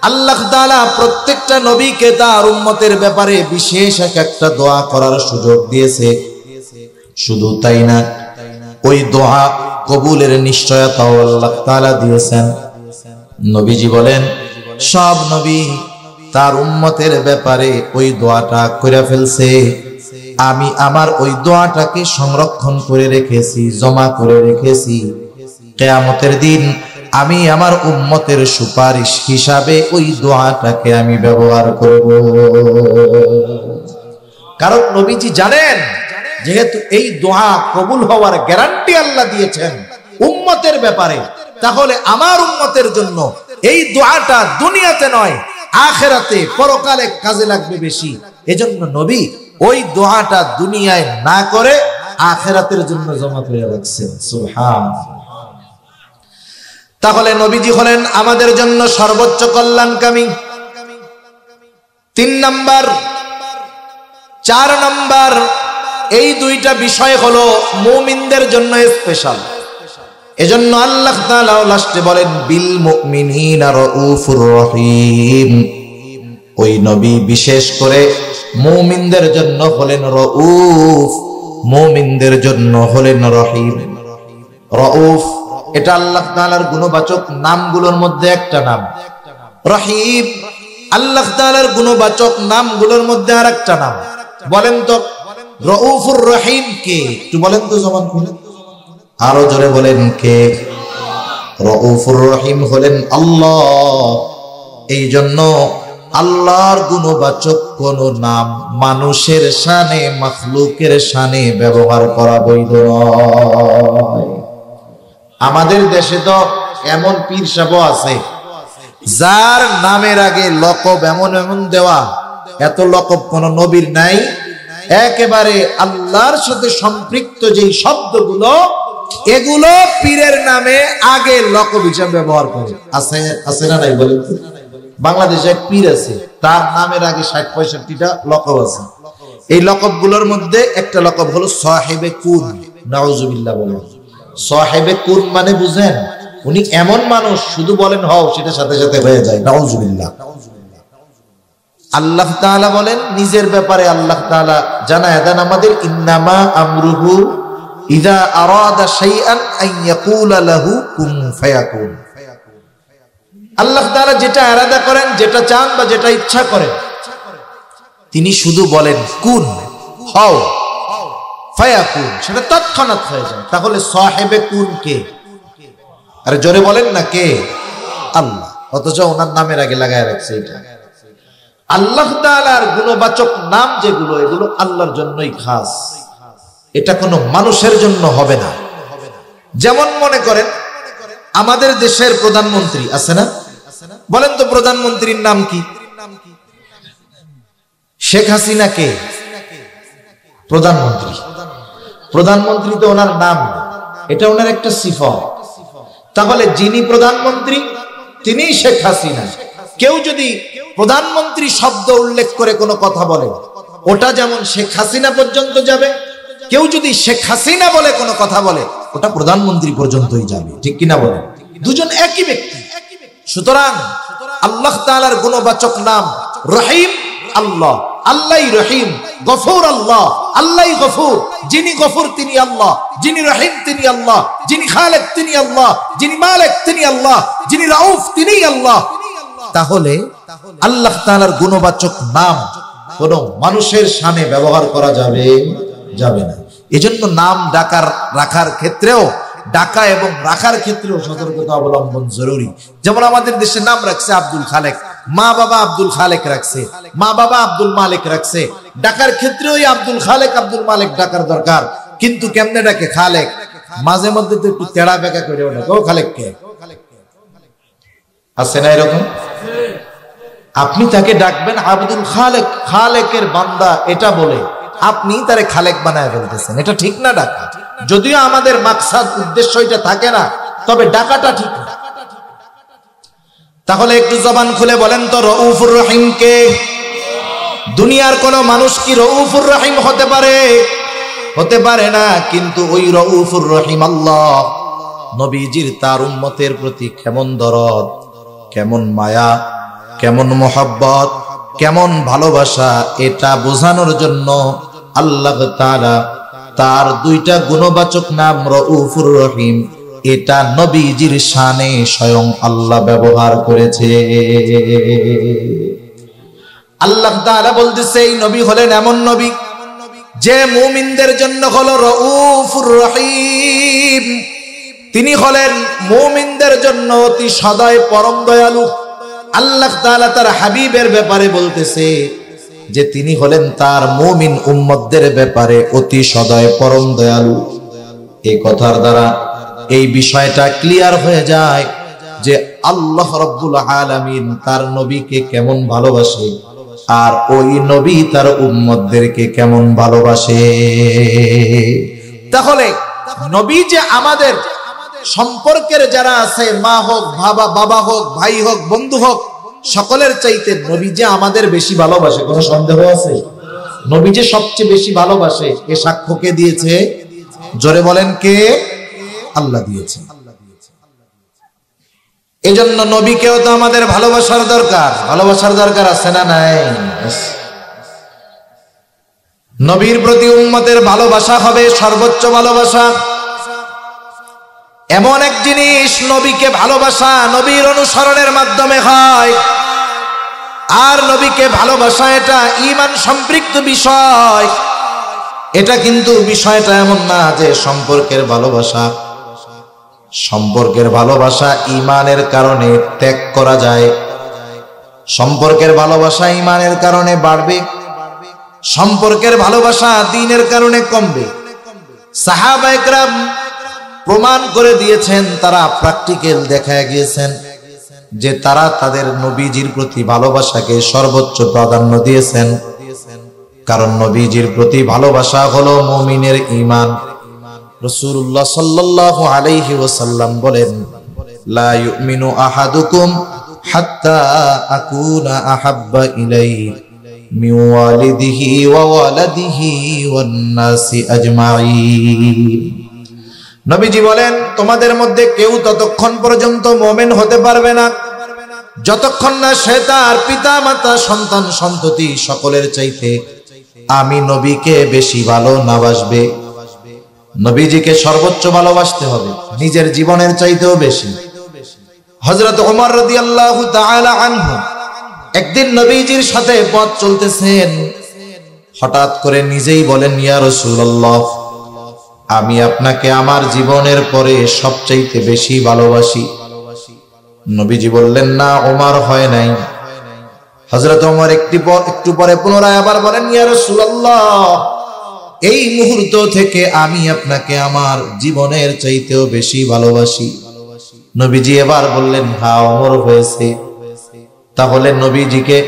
আল্লাহ তাআলা প্রত্যেকটা নবীকে তার উম্মতের ব্যাপারে বিশেষ একটা দোয়া করার সুযোগ দিয়েছে। শুধু তাই না, ওই দোয়া কবুলের নিশ্চয়তাও আল্লাহ তাআলা দিয়েছেন। নবীজি বলেন সব নবী তার উম্মতের ব্যাপারে ওই দোয়াটা করে ফেলছে, আমি আমার ওই দোয়াটাকে সংরক্ষণ করে রেখেছি, জমা করে রেখেছি। কিয়ামতের দিন আমি আমার উম্মতের সুপারিশ হিসাবে ওই দোয়াটাকে আমি ব্যবহার করব। কারণ নবীজি জানেন যেহেতু এই দোয়া কবুল হওয়ার গ্যারান্টি আল্লাহ দিয়েছেন উম্মতের ব্যাপারে, তাহলে আমার উম্মতের জন্য এই দোয়াটা দুনিয়াতে নয় আখিরাতে পরকালে কাজে লাগবে বেশি। এজন্য নবী ওই দোয়াটা দুনিয়ায় না করে আখিরাতের জন্য জমা করে রাখছেন। সুবহানাল্লাহ। তাহলে নবীজি হলেন আমাদের জন্য সর্বোচ্চ কল্যাণকামী। 3 নাম্বার, 4 নাম্বার, এই দুইটা বিষয় হলো মুমিনদের জন্য স্পেশাল। এজন্য আল্লাহ তাআলা লাস্টে বলেন বিল মুমিনিনা রাউফুর রহিম। ওই নবী বিশেষ করে মুমিনদের জন্য হলেন রাউফ, মুমিনদের জন্য হলেন রহিম। রাউফ এটা আল্লাহ তাআলার গুণবাচক নামগুলোর মধ্যে একটা নাম, রহিম আল্লাহ তাআলার গুণবাচক নামগুলোর মধ্যে আরেকটা নাম। বলেন তো রাউফুর রহিম কে? একটু বলেন তো, জবান খুলে আরো জোরে বলেন কে? রাউফুর রহিম হলেন আল্লাহ। এই জন্য আল্লাহর গুণবাচক কোন নাম মানুষের শানে, মাখলুকের শানে ব্যবহার করা বৈধ নয়। আমাদের দেশে তো এমন পীর সাহেব আছে যার নামের আগে লকব এমন এমন দেওয়া, এত লকব কোন নবীর নাই। একেবারে আল্লাহর সাথে সম্পৃক্ত যেই শব্দগুলো, এগুলো পীরের নামে আগে লকব হিসেবে ব্যবহার করে। আছে আছে না নাই বলেন? বাংলাদেশে এক পীর আছে, তার নামের আগে 60-65টা লকব আছে। এই লকব গুলোর মধ্যে একটা লকব হলো সাহেবে কুন, নাউজুবিল্লাহ বলেন। সাহেবে কুন মানে বুঝেন, উনি এমন মানুষ শুধু বলেন হও সেটা সাথে সাথে হয়ে যায়। নাউজুবিল্লাহ। আল্লাহ তাআলা বলেন নিজের ব্যাপারে, আল্লাহ তাআলা জানায় দেন আমাদের, ইন্নামা আমরুহু ইযা আরাদা শাইআন আন ইয়াকুলা লাহু কুন ফায়াকুন। আল্লাহ তাআলা যেটা ইরাদা করেন, যেটা চান বা যেটা ইচ্ছা করেন, তিনি শুধু বলেন কুন, হও, ফায়াকুন, সেটা তৎক্ষণাৎ হয়ে যায়। তাহলে সাহেবে কুন কে? আরে জোরে বলেন না কে? আল্লাহ। অথচ ওনার নামের আগে লাগায় রাখছে এটা। আল্লাহ তাআলার গুণবাচক নাম যেগুলো, এগুলো আল্লাহর জন্যই খাস, এটা কোনো মানুষের জন্য হবে না। যেমন মনে করেন আমাদের দেশের প্রধানমন্ত্রী আছে না, বলেন তো প্রধানমন্ত্রীর নাম কি? শেখ হাসিনা কে? প্রধানমন্ত্রী। প্রধানমন্ত্রী তো ওনার নাম, এটা ওনার একটা সিফত। তাহলে যিনি প্রধানমন্ত্রী তিনি শেখ হাসিনা। কেউ যদি প্রধানমন্ত্রী শব্দ উল্লেখ করে কোনো কথা বলে, ওটা যেমন শেখ হাসিনা পর্যন্ত যাবে। কেউ যদি শেখ হাসিনা বলে কোনো কথা বলে, ওটা প্রধানমন্ত্রী পর্যন্তই যাবে। ঠিক কিনা বলেন? দুজন একই ব্যক্তি। সুতরাং আল্লাহ তাআলার গুণবাচক নাম রহিম আল্লাহ, আল্লাহই রহিম। গফুর আল্লাহ, আল্লাহই গফুর। যিনি গফুর তিনি আল্লাহ, যিনি রহিম তিনি আল্লাহ, যিনি খালেক তিনি আল্লাহ, যিনি মালিক তিনি আল্লাহ, যিনি রাউফ তিনি আল্লাহ। তাহলে আল্লাহ তাআলার গুণবাচক নাম কোন মানুষের শানে ব্যবহার করা যাবে না। এজন্য নাম ডাকার রাখার ক্ষেত্রেও, ডাকা এবং রাখার ক্ষেত্রেও সতর্কতা অবলম্বন জরুরি। যেমন আমাদের দেশে নাম রাখছে আব্দুল খালেক, মা বাবা আব্দুল খালেক রাখছে, মা বাবা আব্দুল মালিক রাখছে। ডাকার ক্ষেত্রেও আব্দুল খালেক আব্দুল মালিক ডাকার দরকার। কিন্তু কেমনে ডাকে? খালেক। মাঝে মধ্যে তো একটু তেড়া বেঁকা করে ডাকে, ও খালেক কে? আছে না এরকম? আপনি তাকে ডাকবেন আব্দুল খালেক, খালেকের বান্দা এটা বলে আপনি তারে খালেক বানায় ফেলতেছেন। এটা ঠিক না ডাকা? যদিও আমাদের মাকসাদ উদ্দেশ্য এটা থাকে না, তবে ডাকাটা ঠিক না। তাহলে একটু জবান খুলে বলেন তো রউফুর রহিম কে? দুনিয়ার কোন মানুষ কি রউফুর রহিম হতে পারে? হতে পারে না। কিন্তু ওই রউফুর রহিম আল্লাহ নবীজির তার উম্মতের প্রতি কেমন দরদ, কেমন মায়া, কেমন মোহাব্বত, কেমন ভালোবাসা, এটা বোঝানোর জন্য আল্লাহ তাআলা তার দুইটা গুণবাচক নাম রউফুর রহিম, এটা নবীজির শানে স্বয়ং আল্লাহ ব্যবহার করেছে। আল্লাহ তাআলা বলতেছে এই নবী হলেন এমন নবী যে মুমিনদের জন্য হলো রউফুর রহিম। তিনি হলেন মুমিনদের জন্য অতি সদয় পরম দয়ালু। আল্লাহ তাআলা তার হাবিবের ব্যাপারে বলতেছে যে তিনি হলেন তার মুমিন উম্মতদের ব্যাপারে অতি সদয় পরম দয়ালু। এই কথার দ্বারা এই বিষয়টা ক্লিয়ার হয়ে যায় যে আল্লাহ রাব্বুল আলামিন তার নবীকে কেমন ভালোবাসে, আর ওই নবী তার উম্মতদেরকে কেমন ভালোবাসে। তাহলে নবী যে আমাদের সম্পর্কের যারা আছে, মা হোক, বাবা হোক, ভাই হোক, বন্ধু হোক, সকলের চাইতে নবী যে আমাদের বেশি ভালোবাসে, কোনো সন্দেহ আছে? নবী যে সবচেয়ে বেশি ভালোবাসে, এ সাক্ষ্য কে দিয়েছে? জোরে বলেন কে? আল্লাহ দিয়েছে। এজন্য নবীকেও তো আমাদের ভালোবাসার দরকার। ভালোবাসার দরকার আছে না নাই? নবীর প্রতি উম্মতের ভালোবাসা হবে সর্বোচ্চ ভালোবাসা। এমন এক জিনিস, নবীকে ভালোবাসা নবীর অনুসরণের মাধ্যমে হয়। আর নবীকে ভালোবাসা এটা ঈমান সম্পৃক্ত বিষয়। এটা কিন্তু বিষয়টা এমন না যে সম্পর্কের ভালোবাসা, সম্পর্কের ভালোবাসা ঈমানের কারণে ত্যাগ করা যায়। সম্পর্কের ভালোবাসা ঈমানের কারণে বাড়বে, সম্পর্কের ভালোবাসা দ্বীনের কারণে কমবে। সাহাবায়ে কেরাম প্রমাণ করে দিয়েছেন, তারা প্র্যাকটিক্যাল দেখায় গিয়েছেন যে তারা তাদের নবীজির প্রতি ভালোবাসাকে সর্বোচ্চ প্রাধান্য দিয়েছেন। কারণ নবীজির প্রতি ভালোবাসা হলো মুমিনের ঈমান। রাসূলুল্লাহ সাল্লাল্লাহু আলাইহি ওয়াসাল্লাম বলেন, লা ইউমিনু আহাদুকুম হাত্তা আকুনা আহাব্বা ইলাইহি মিন ওয়ালিদিহি ওয়া ওয়ালাদিহি ওয়ান নাসি আজমাইন। নবীজি বলেন, তোমাদের মধ্যে কেউ ততক্ষণ পর্যন্ত মুমিন হতে পারবে না যতক্ষণ না সে তার পিতা মাতা সন্তান সন্ততি সকলের চাইতে আমি নবীকে বেশি ভালো না বাসবে। নবীজিকে সর্বোচ্চ ভালোবাসতে হবে, নিজের জীবনের চাইতেও বেশি। হযরত ওমর রাদিয়াল্লাহু তাআলা আনহু একদিন নবীজির সাথে পথ চলতেছেন, হঠাৎ করে নিজেই বলেন, ইয়া রাসূলুল্লাহ, আমি আপনাকে আমার জীবনের পরে সবচাইতে বেশি ভালোবাসি। নবীজি বললেন, না ওমর, হয় নাই। হযরত ওমর একটু পরে পুনরায় আবার বলেন, ইয়া রাসূলুল্লাহ, এই মুহূর্ত থেকে আমি আপনাকে আমার জীবনের চাইতেও বেশি ভালোবাসি। নবীজি এবার বললেন, হ্যাঁ ওমর, হয়েছে। তাহলে নবীজিকে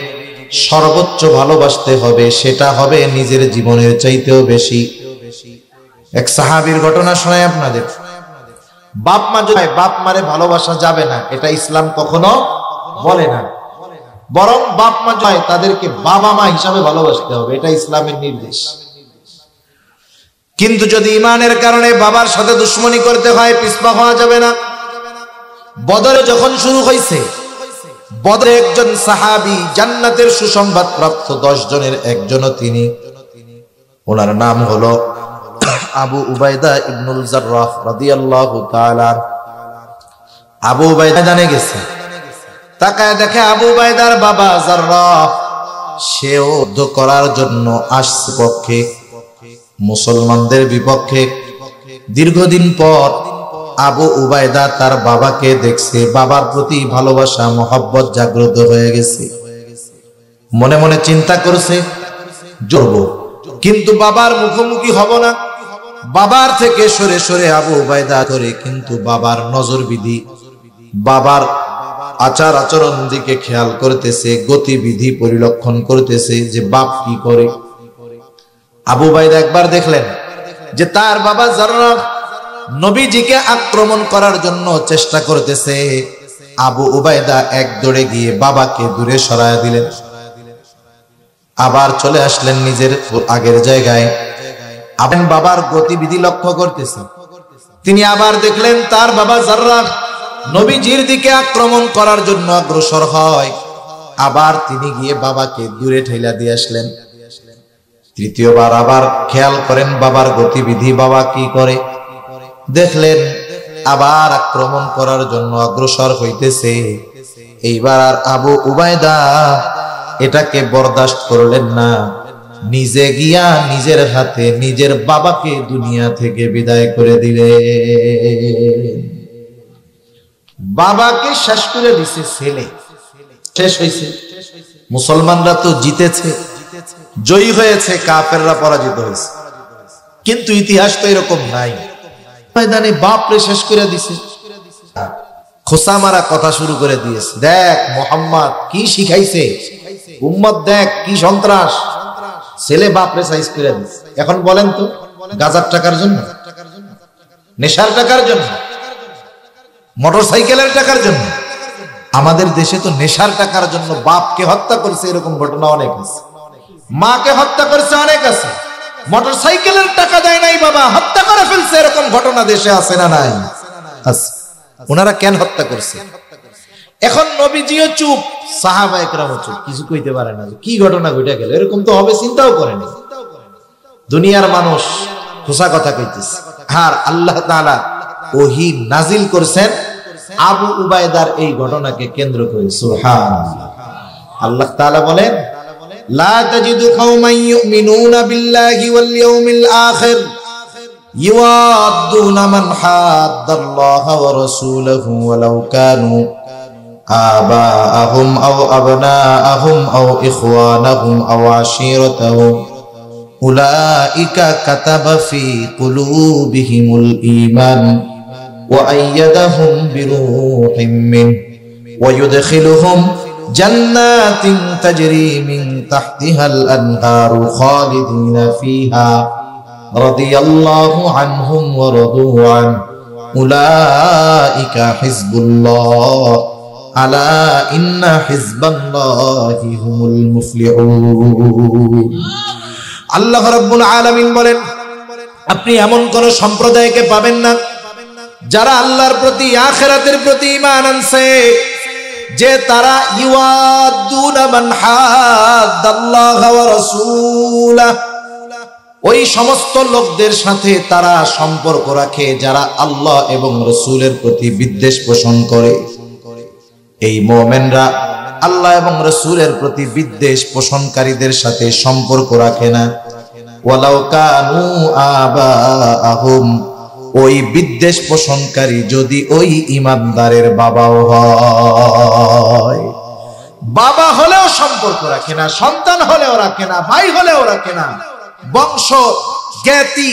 সর্বোচ্চ ভালোবাসতে হবে, সেটা হবে নিজের জীবনের চাইতেও বেশি। এক সাহাবীর ঘটনা শোনাই আপনাদের। বাপ মা যদি বাপ মারে ভালোবাসা যাবে না, এটা ইসলাম কখনো বলে না। বরং বাপ মা যদি তাদেরকে বাবা মা হিসাবে ভালোবাসতে হবে, এটা ইসলামের নির্দেশ। কিন্তু যদি ঈমানের কারণে বাবার সাথে দুশমনি করতে হয়, পিছপা হওয়া যাবে না। বদরে যখন শুরু হয়েছে, বদরে একজন সাহাবী, জান্নাতের সুসংবাদ প্রাপ্ত 10 জনের একজনও তিনি। ওনার নাম হলো আবু উবাইদা ইবনুল জাররাহ রাদিয়াল্লাহু তাআলা। আবু উবাইদা জানে গেছে, তাকায় দেখে আবু উবাইদার বাবা জাররাহ সেও যুদ্ধ করার জন্য আসছে পক্ষে, মুসলমানদের বিপক্ষে। দীর্ঘদিন পর আবু উবাইদা তার বাবাকে দেখছে, বাবার প্রতি ভালোবাসা মহব্বত জাগ্রত হয়ে গেছে। মনে মনে চিন্তা করছে, জড়ব, কিন্তু বাবার মুখোমুখি হব না। বাবার থেকে সরে সরে আবু উবাইদা করে, কিন্তু বাবার নজর বিধি, বাবার আচার আচরণ দিকে খেয়াল করতেছে, গতিবিধি পরিলক্ষণ করতেছে যে বাপ কি করে। আবু উবাইদা একবার দেখলেন যে তার বাবা জাররাহ নবীজিকে আক্রমণ করার জন্য চেষ্টা করতেছে। আবু উবাইদা এক দৌড়ে গিয়ে বাবাকে দূরে সরায় দিলেন, আবার চলে আসলেন নিজের আগের জায়গায়। আপনি বাবার গতিবিধি লক্ষ্য করতেছেন। তিনি আবার দেখলেন তার বাবা জাররাহ নবীজির দিকে আক্রমণ করার জন্য অগ্রসর হয়। আবার তিনি গিয়ে বাবাকে দূরে ঠেলা দিয়ে আসলেন। তৃতীয়বার আবার খেয়াল করেন বাবার গতিবিধি, বাবা কি করে। দেখলেন আবার আক্রমণ করার জন্য অগ্রসর হইতেছে। এইবার আর আবু উবাইদা এটাকে বরদাস্ত করলেন না, নিজে গিয়া নিজের হাতে নিজের বাবাকে দুনিয়া থেকে বিদায় করে দিলেন। বাবাকে শেষ করে দিছে ছেলে, শেষ হয়েছে। মুসলমানরা তো জিতেছে, জয়ী হয়েছে, কাফেররা পরাজিত হয়েছে। কিন্তু ইতিহাস তো এরকম নাই। ময়দানে বাপরে শেষ করে দিছে, খোসা মারা কথা শুরু করে দিয়েছে। দেখ মোহাম্মদ কি শিখাইছে, উম্মত দেখ কি সন্ত্রাস। ছেলে বাপরে সাইজ করে দিছে। এখন বলেন তো, গাজার টাকার জন্য, নেশার টাকার জন্য, মোটরসাইকেলের টাকার জন্য? আমাদের দেশে তো নেশার টাকার জন্য বাপকে হত্যা করছে, এরকম ঘটনা অনেক আছে। মাকে হত্যা করছে অনেক আছে। মোটরসাইকেলের টাকা দেয় নাই বাবা, হত্যা করে ফেলছে, এরকম ঘটনা দেশে আছে না নাই? ওনারা কেন হত্যা করছে? এখন নবীজিও চুপ, সাহাবায়ে কেরামও চুপ, কিছু কইতে পারে না কি ঘটনা ঘটে গেল। এরকম তো হবে চিন্তাও করেনি। দুনিয়ার মানুষ খোসা কথা কইতেছে। আর আল্লাহ তাআলা ওহী নাজিল করছেন আবু উবাইদার এই ঘটনাকে কেন্দ্র করে। সুবহানাল্লাহ। আল্লাহ তাআলা বলেন, লা তাজিদু কওমান ইউমিনুনা বিল্লাহি ওয়াল ইয়াউমিল আখির ইউআদ্দুনা মান হাদ্দাল্লাহা ওয়া রাসূলাহু ওয়ালাউ কানু আবাআহুম আও আবনাআহুম আও ইখওয়ানাহুম আও আশীরাতাহুম উলাইকা কাতাবা ফি কুলুবিহিমুল ঈমান ওয়া আইয়াদাহুম বিরূহিম মিনহু ওয়া ইউদখিলুহুম জান্নাতিন তাজরি মিন তাহতিহাল আনহারু খালিদিনা ফিহা রাদিয়াল্লাহু আনহুম ওয়া রাদু আন উলাইকা হিজবুল্লাহ আলা ইন্না হিজবাল্লাহি হুমুল মুফলিহুন। আল্লাহ রাব্বুল আলামিন বলেন, আপনি এমন কোন সম্প্রদায়কে পাবেন না যারা আল্লাহর প্রতি, আখিরাতের প্রতি ঈমান আনছে, যে তারা ইউআদুনা মান হাদ্দাল্লাহ ওয়া রাসূলাহ, ওই সমস্ত লোকদের সাথে তারা সম্পর্ক রাখে যারা আল্লাহ এবং রাসূলের প্রতি বিদ্বেষ পোষণ করে। এই মুমিনরা আল্লাহ এবং রাসূলের প্রতি বিদ্বেষ পোষণকারীদের সাথে সম্পর্ক রাখে না। ওয়ালাউ কানু আবাআহুম, ওই বিদ্বেষ পোষণকারী যদি ওই ঈমানদারের বাবাও হয়, বাবা হলেও সম্পর্ক রাখে না, সন্তান হলেও রাখে না, ভাই হলেও রাখে না, বংশ জ্ঞাতি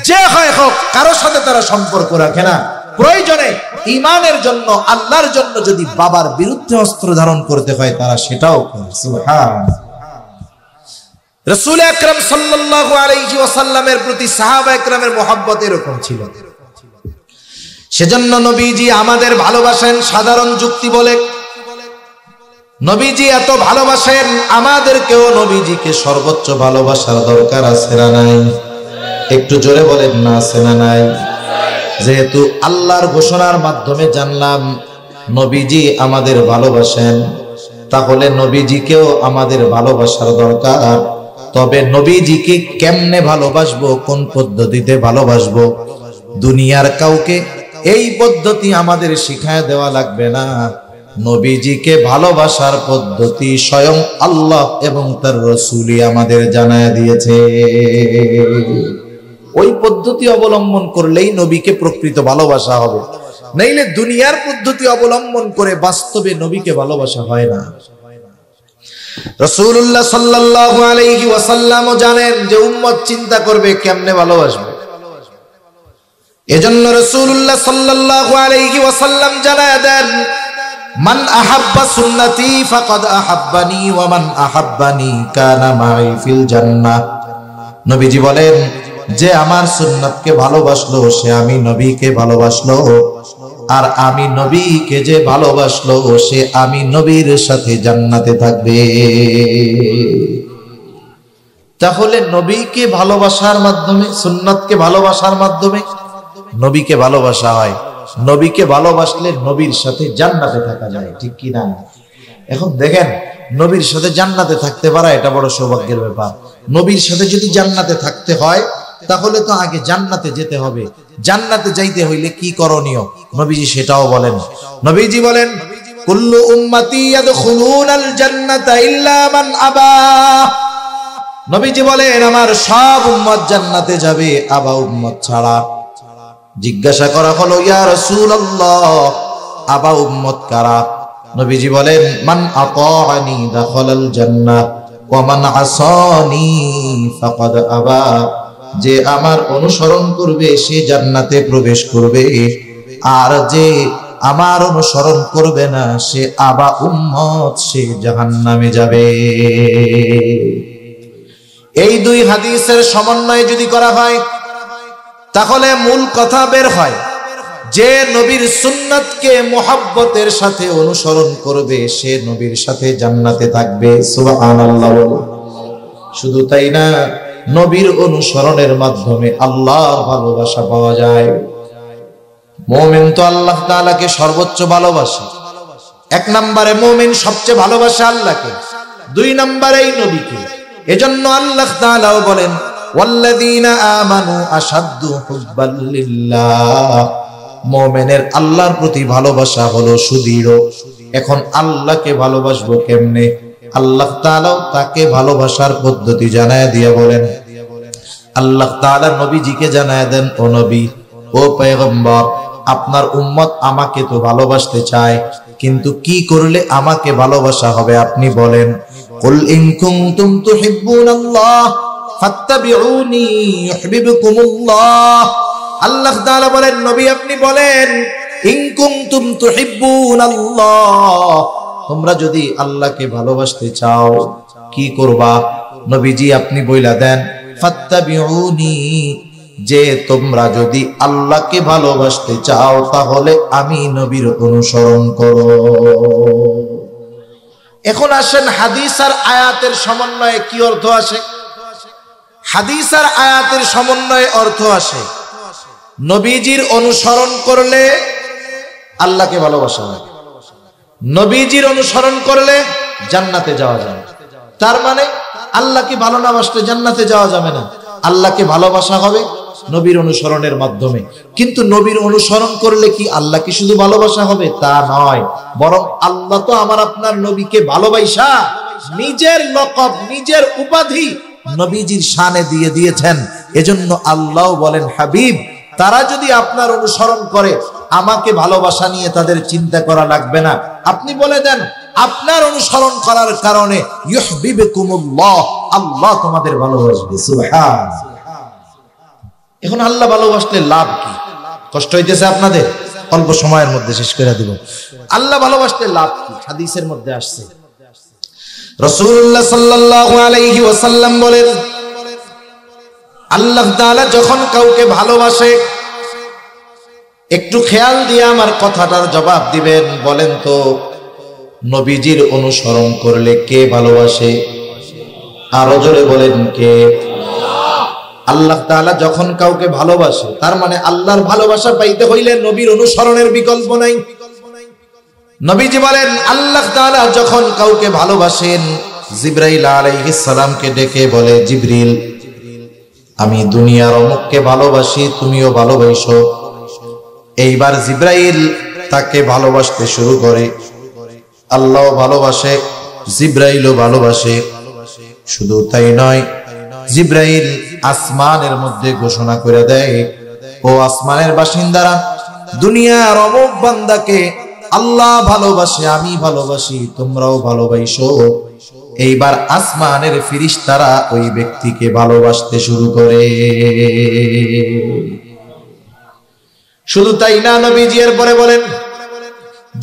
যে হয় হোক, কারোর সাথে তারা সম্পর্ক রাখে না। প্রয়োজনে ঈমানের জন্য, আল্লাহর জন্য যদি বাবার বিরুদ্ধে অস্ত্র ধারণ করতে হয় তারা সেটাও করে। সুবহানাল্লাহ। রাসূল আকরাম সাল্লাল্লাহু আলাইহি ওয়াসাল্লামের প্রতি সাহাবা একরামের মহব্বত এরকম ছিল। সেজন্য নবীজি আমাদের ভালোবাসেন সাধারণ যুক্তি বলে। নবীজি এত ভালোবাসেন, আমাদেরকেও নবীজিকে সর্বোচ্চ ভালোবাসার দরকার আছে না নাই? একটু জোরে বলেন না, আছে না নাই? যেহেতু আল্লাহর ঘোষণার মাধ্যমে জানলাম নবীজি আমাদের ভালোবাসেন, তাহলে নবীজিকেও আমাদের ভালোবাসার দরকার। তবে নবীজিকে কেমনে ভালোবাসবো, কোন পদ্ধতিতে ভালোবাসবো, দুনিয়ার কাউকে এই পদ্ধতি আমাদের শিখায় দেওয়া লাগবে না। নবীজিকে ভালোবাসার পদ্ধতি স্বয়ং আল্লাহ এবং তার রাসূলই আমাদের জানায় দিয়েছে। ওই পদ্ধতি অবলম্বন করলেই নবীকে প্রকৃত ভালোবাসা হবে, নইলে দুনিয়ার পদ্ধতি অবলম্বন করে বাস্তবে নবীকে ভালোবাসা হয় না। রাসূলুল্লাহ সাল্লাল্লাহু আলাইহি ওয়াসাল্লামও জানেন যে উম্মত চিন্তা করবে কেমনে ভালোবাসবে। এজন্য রাসূলুল্লাহ সাল্লাল্লাহু আলাইহি ওয়াসাল্লাম জানায় দেন, মান আহাব্বা সুন্নতি ফাকাদ আহাব্বানি ওয়া মান আহাব্বানি কানা মাই ফিল জান্নাহ। নবীজি বলেন, যে আমার সুন্নাতকে ভালোবাসলো সে আমি নবীকে ভালোবাসলো, আর আমি নবীকে যে ভালোবাসলো সে আমি নবীর সাথে জান্নাতে থাকবে। তাহলে নবীকে ভালোবাসার মাধ্যমে, সুন্নাতকে ভালোবাসার মাধ্যমে নবীকে ভালোবাসা হয়। নবীকে ভালোবাসলে নবীর সাথে জান্নাতে থাকা যায়, ঠিক কি না? এখন দেখেন, নবীর সাথে জান্নাতে থাকতে পারা এটা বড় সৌভাগ্যের ব্যাপার। নবীর সাথে যদি জান্নাতে থাকতে হয় তাহলে তো আগে জান্নাতে যেতে হবে। জান্নাতে যাইতে হইলে কি করণীয় নবীজি সেটাও বলেন। নবীজি বলেন, কুল্লু উম্মতি ইয়াদখুলুনাল জান্নাতা ইল্লা মান আবা। নবীজি বলেন, আমার সব উম্মত জান্নাতে যাবে, আবা উম্মত ছাড়া। জিজ্ঞাসা করা হলো, ইয়া রাসূলুল্লাহ, আবা উম্মত কারা? নবীজি বলেন, মান আতাআনি দাখালাল জান্নাহ ওয়া মান আসানি ফাকাদ আবা। যে আমার অনুসরণ করবে সে জান্নাতে প্রবেশ করবে, আর যে আমার অনুসরণ করবে না সে আবা উম্মত, সে জাহান্নামে যাবে। এই দুই হাদিসের সমন্বয় যদি করা হয় তাহলে মূল কথা বের হয় যে নবীর সুন্নাতকে মুহাব্বতের সাথে অনুসরণ করবে সে নবীর সাথে জান্নাতে থাকবে। সুবহানাল্লাহ। শুধু তাই না, নবীর অনুসরণের মাধ্যমে আল্লাহর ভালোবাসা পাওয়া যায়। মুমিন তো আল্লাহ তাআলাকে সর্বোচ্চ ভালোবাসে। এক নম্বরে মুমিন সবচেয়ে ভালোবাসে আল্লাহকে, দুই নম্বরে এই নবীকে। এজন্য আল্লাহ তাআলাও বলেন, ওয়াল্লাযীনা আমানু আশাদ্দু হুব্বাল লিল্লাহ। মুমিনের আল্লাহর প্রতি ভালোবাসা হলো সুদৃঢ়। এখন আল্লাহকে ভালোবাসবো কেমনে? আল্লাহ তাআলাও তাকে ভালোবাসার পদ্ধতি জানায় দিয়ে বলেন, আল্লাহ তাআলা নবীজিকে জানায় দেন, ও নবী, ও পয়গম্বর, আপনার উম্মত আমাকে তো ভালোবাসতে চায়, কিন্তু কি করলে আমাকে ভালোবাসা হবে আপনি বলেন। কুল ইন কুনতুম তুহিব্বুনাল্লাহ ফাত্তাবিউনি ইউহিব্বুকুমুল্লাহ। আল্লাহ তাআলা বলেন, নবী আপনি বলেন, ইন কুনতুম তুহিব্বুনাল্লাহ, তোমরা যদি আল্লাহকে ভালোবাসতে চাও কি করবা? নবীজি আপনি বইলা দেন, ফাত্তাবিউনি, যে তোমরা যদি আল্লাহকে ভালোবাসতে চাও তাহলে আমি নবীর অনুসরণ করো। এখন আসেন হাদিস আর আয়াতের সমন্বয়ে কি অর্থ আসে? হাদিস আর আয়াতের সমন্বয়ে অর্থ আসে নবীজির অনুসরণ করলে আল্লাহকে ভালোবাসা হয়, নবীজির অনুসরণ করলে জান্নাতে যাওয়া যায়। তার মানে আল্লাহকে ভালো না বাসলে জান্নাতে যাওয়া যাবে না, আল্লাহকে ভালোবাসা হবে নবীর অনুসরণের মাধ্যমে। কিন্তু নবীর অনুসরণ করলে কি আল্লাহ কি শুধু ভালোবাসা হবে? তা নয়, বরং আল্লাহ তো আমার আপনার নবীকে ভালোবাসা নিজের লকব, নিজের উপাধি নবীজির শানে দিয়ে দিয়েছেন। এজন্য আল্লাহ বলেন, হাবিব তারা যদি আপনার অনুসরণ করে আমাকে ভালোবাসা নিয়ে তাদের চিন্তা করা লাগবে না, আপনি বলে দেন আপনার অনুসরণ করার কারণে ইউহিব্বুকুমুল্লাহ, আল্লাহ তোমাদের ভালোবাসবে। সুবহানাল্লাহ। এখন আল্লাহ ভালোবাসলে লাভ কি? কষ্ট হইতেছে আপনাদের? অল্প সময়ের মধ্যে শেষ করে দিব। আল্লাহ ভালোবাসলে লাভ কি? হাদিসের মধ্যে আসছে, রাসূলুল্লাহ সাল্লাল্লাহু আলাইহি ওয়াসাল্লাম বলেন, আল্লাহ তাআলা যখন কাউকে ভালোবাসে, একটু খেয়াল দিয়ে আমার কথাটার জবাব দিবেন। বলেন তো নবীজির অনুসরণ করলে কে ভালোবাসে? আরো জোরে বলেন কে? আল্লাহ তাআলা যখন কাউকে ভালোবাসে, তার মানে আল্লাহর ভালোবাসা পাইতে হইলে নবীর অনুসরণের বিকল্প নাই। নবীজি বলেন, আল্লাহ তাআলা যখন কাউকে ভালোবাসেন, জিবরাইল আলাইহিস সালামকে ডেকে বলে, জিবরিল আমি দুনিয়ার অমুককে ভালোবাসি, তুমিও ভালোবাসো। এইবার জিবরাইল তাকে ভালোবাসতে শুরু করে, আল্লাহ ভালোবাসে, জিবরাইলও ভালোবাসে। শুধু তাই নয়, জিবরাইল আসমানের মধ্যে ঘোষণা করে দেয়, ও আসমানের বাসিন্দারা, দুনিয়ার অমুক বান্দাকে আল্লাহ ভালোবাসে, আমি ভালোবাসি, তোমরাও ভালোবাসো। এইবার আসমানের ফেরেশতারা ওই ব্যক্তিকে ভালোবাসতে শুরু করে। শুধু তাই না, নবীজি এরপরে বলেন,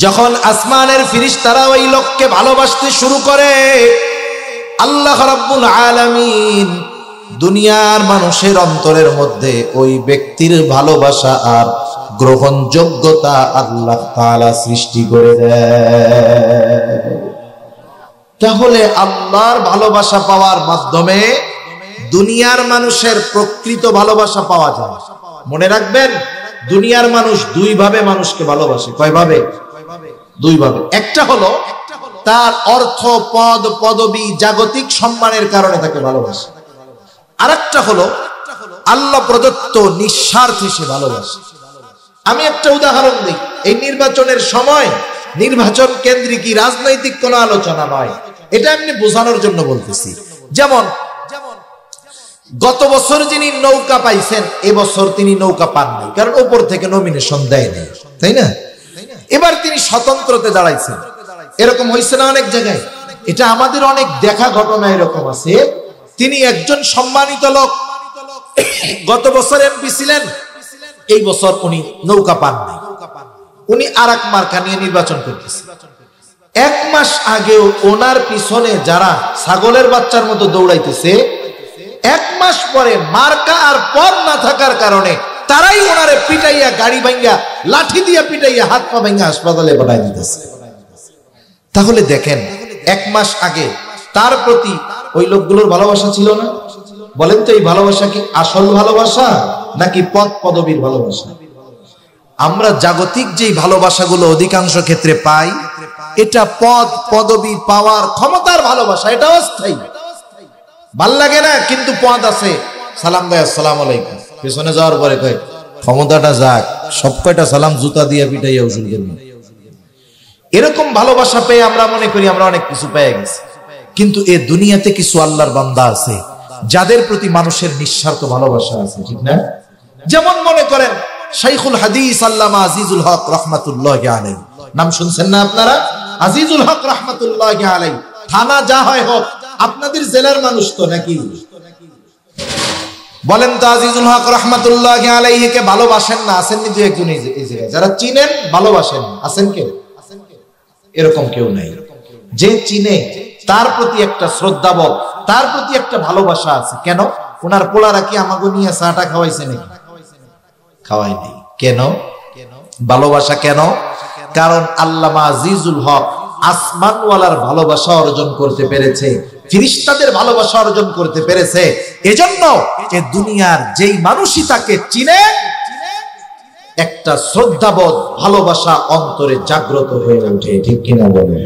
যখন আসমানের ফেরেশতারা ওই লোককে ভালোবাসতে শুরু করে, আল্লাহ রাব্বুল আলামিন দুনিয়ার মানুষের অন্তরের মধ্যে ওই ব্যক্তির ভালোবাসা আর গ্রহণযোগ্যতা আল্লাহ তাআলা সৃষ্টি করে দেয়। তাহলে আল্লাহর ভালোবাসা পাওয়ার মাধ্যমে দুনিয়ার মানুষের প্রকৃত ভালোবাসা পাওয়া যায়। মনে রাখবেন, দুনিয়ার মানুষ দুই ভাবে মানুষকে ভালোবাসে। কয়ভাবে? দুই ভাবে। একটা হলো তার অর্থ, পদ, পদবি, জাগতিক সম্মানের কারণে তাকে ভালোবাসে। আরেকটা হলো আল্লাহ প্রদত্ত নিঃস্বার্থে সে ভালোবাসে। আমি একটা উদাহরণ দিই। এই নির্বাচনের সময় নির্বাচন কেন্দ্রিক রাজনৈতিক কোনো আলোচনা নয়, এটা এমনি বোঝানোর জন্য বলতেছি। যেমন গত বছর যিনি নৌকা পাইছেন, এবছর তিনি নৌকা পান নাই, কারণ উপর থেকে নমিনেশন দেয় নাই, তাই না? এবার তিনি স্বতন্ত্রতে দাঁড়াইছেন। এরকম হয়েছে না অনেক জায়গায়? এটা আমাদের অনেক দেখা ঘটনা এরকম আছে। তিনি একজন সম্মানিত লোক, গত বছর এমপি ছিলেন, এই বছর উনি নৌকা পান নাই, উনি আরেক মার্কা নিয়ে নির্বাচন করতেছে। এক মাস আগেও ওনার পিছনে যারা ছাগলের বাচ্চার মতো দৌড়াইতেছে, এক মাস পরে মার্কা আর পদ না থাকার কারণে তারাই ওনারে পিটাইয়া, গাড়ি ভাঙ্গা, লাঠি দিয়া পিটাইয়া, হাত পা ভাঙ্গা হাসপাতালে পাঠাই দিতেছে। তাহলে দেখেন, এক মাস আগে তার প্রতি ওই লোকগুলোর ভালোবাসা ছিল না? বলেন তো, এই ভালোবাসা কি আসল ভালোবাসা নাকি পদ পদবীর ভালোবাসা? আমরা জাগতিক যেই ভালোবাসাগুলো অধিকাংশ ক্ষেত্রে পাই, এটা পদ পদবী পাওয়ার ক্ষমতার ভালোবাসা, এটা অস্থায়ী। ভাল লাগে না, কিন্তু পদ আছে, সালাম দেয় আসসালামু আলাইকুম, পেছনে যাওয়ার পরে কয় ক্ষমতাটা যাক, সব কয়টা সালাম জুতা দিয়ে পিটাইয়া উসুল করব। এরকম ভালোবাসা পেয়ে আমরা মনে করি আমরা অনেক কিছু পেয়ে গেছি। কিন্তু এ দুনিয়াতে কিছু আল্লাহর বান্দা আছে যাদের প্রতি মানুষের নিঃস্বার্থ ভালোবাসা আছে, ঠিক না? যেমন মনে করেন শাইখুল হাদিস আল্লামা আজিজুল হক রাহমাতুল্লাহি আলাইহি, নাম শুনছেন না আপনারা? আজিজুল হক রাহমাতুল্লাহি আলাইহি, থানা যা হয় হোক, আপনাদের জেলার মানুষ তো নাকি? বলেন তো, আজিজুল হক রাহমাতুল্লাহি আলাইহি কে ভালোবাসেন না? আছেন নি দু একজন এই জায়গায় যারা চিনেন, ভালোবাসেন? আছেন কেউ? এরকম কেউ নাই। যে চিনে তার প্রতি একটা শ্রদ্ধাবোধ, তার প্রতি একটা ভালোবাসা আছে। কেন? ওনার পোলারা কি আমাকে নিয়ে চাটা খাওয়াইছে নাকি? খাওয়াই নেই। কেন? ভালোবাসা কেন? কারণ আল্লামা আজিজুল হক আসমানওয়ালার ভালোবাসা অর্জন করতে পেরেছে, ফেরেশতাদের ভালোবাসা অর্জন করতে পেরেছে। এজন্য এই দুনিয়ার যেই মানুষই তাকে চিনে একটা শ্রদ্ধাবোধ, ভালোবাসা অন্তরে জাগ্রত হয়ে ওঠে। ঠিক কিনা বলেন?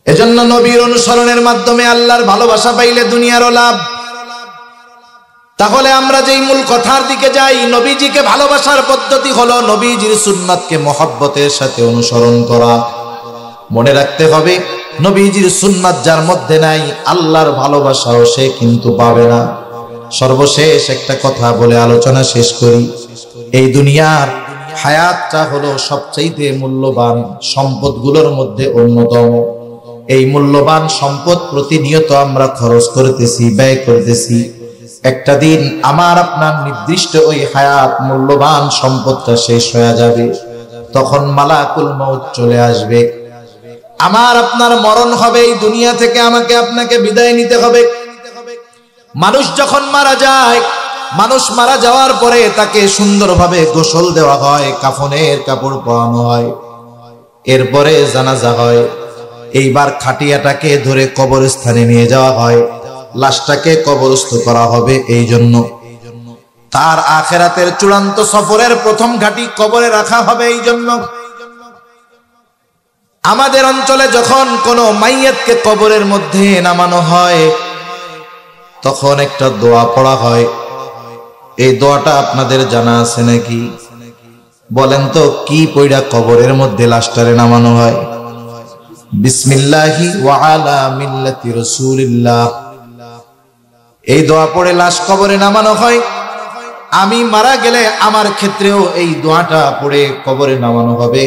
এজন্য নবীর অনুসরণের মাধ্যমে আল্লাহর ভালোবাসা পাইলে দুনিয়ারও লাভ। তাহলে আমরা যেই মূল কথার দিকে যাই, নবীজিকে ভালোবাসার পদ্ধতি হলো নবীজির সুন্নাতকে মহব্বতের সাথে অনুসরণ করা। মনে রাখতে হবে, নবীজির সুন্নাত যার মধ্যে নাই, আল্লাহর ভালোবাসাও সে কিন্তু পাবে না। সর্বশেষ একটা কথা বলে আলোচনা শেষ করি। এই দুনিয়ার হায়াতটা হলো সবচাইতে মূল্যবান সম্পদগুলোর মধ্যে অন্যতম। এই মূল্যবান সম্পদ প্রতিনিয়ত আমরা খরচ করতেছি, ব্যয় করতেছি। একটা দিন আমার আপনার নির্দিষ্ট ওই হায়াত, মূল্যবান সম্পদটা শেষ হয়ে যাবে। তখন মালাকুল মউত চলে আসবে, আমার আপনার মরণ হবে। এই দুনিয়া থেকে আমাকে আপনাকে বিদায় নিতে হবে। মানুষ যখন মারা যায়, মানুষ মারা যাওয়ার পরে তাকে সুন্দরভাবে গোসল দেওয়া হয়, কাফনের কাপড় পরানো হয়, এরপরে জানাজা হয়। এইবার খাটিয়াটাকে ধরে কবরস্থানে নিয়ে যাওয়া হয়, লাশটাকে কবরস্থ করা হবে। এই জন্য তার আখিরাতের চূড়ান্ত সফরের প্রথম ঘাঁটি কবরে রাখা হবে। এই জন্য আমাদের অঞ্চলে যখন কোনো মাইয়াতকে কবরের মধ্যে নামানো হয়, তখন একটা দোয়া পড়া হয়। এই দোয়াটা আপনাদের জানা আছে নাকি? বলেন তো, কি পয়রা কবরের মধ্যে লাশটারে নামানো হয়? বিসমিল্লাহি ওয়া আলা মিল্লাতি রাসূলিল্লাহ। এই দোয়া পড়ে লাশ কবরে নামানো হয়। আমি মারা গেলে আমার ক্ষেত্রেও এই দোয়াটা পড়ে কবরে নামানো হবে।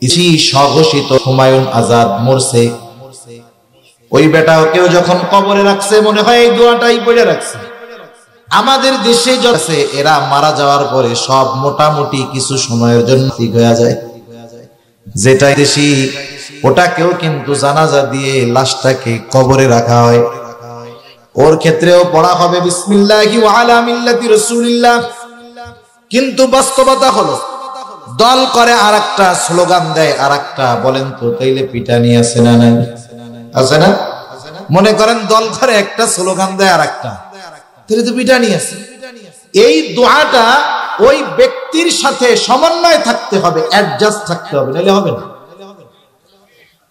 ইসি স্বঘোষিত হুমায়ুন আজাদ মরছে, ওই বেটাকেও যখন কবরে রাখছে মনে হয় এই দোয়াটাই পড়ে রাখছে। আমাদের দেশে যাচ্ছে, এরা মারা যাওয়ার পরে সব মোটামুটি কিছু সময়ের জন্য ঠিক হয়ে যায়। যেটা দেশি ওটাকেও কিন্তু জানাজা দিয়ে লাশটাকে কবরে রাখা হয়। ওর ক্ষেত্রেও পড়া হবে বিসমিল্লাহি ওয়া আলা মিল্লাতি রাসূলিল্লাহ। কিন্তু বাস্তবতা হলো, দল করে আরেকটা, স্লোগান দেয় আরেকটা। বলেন তো, তাইলে পিটানি আছে না নাই? আছে না? মনে করেন দল করে একটা, স্লোগান দেয় আরেকটা, তাহলে তো পিটানি আছে। এই দোয়াটা ওই ব্যক্তির সাথে সমন্বয় থাকতে হবে, অ্যাডজাস্ট থাকতে হবে, নাহলে হবে না।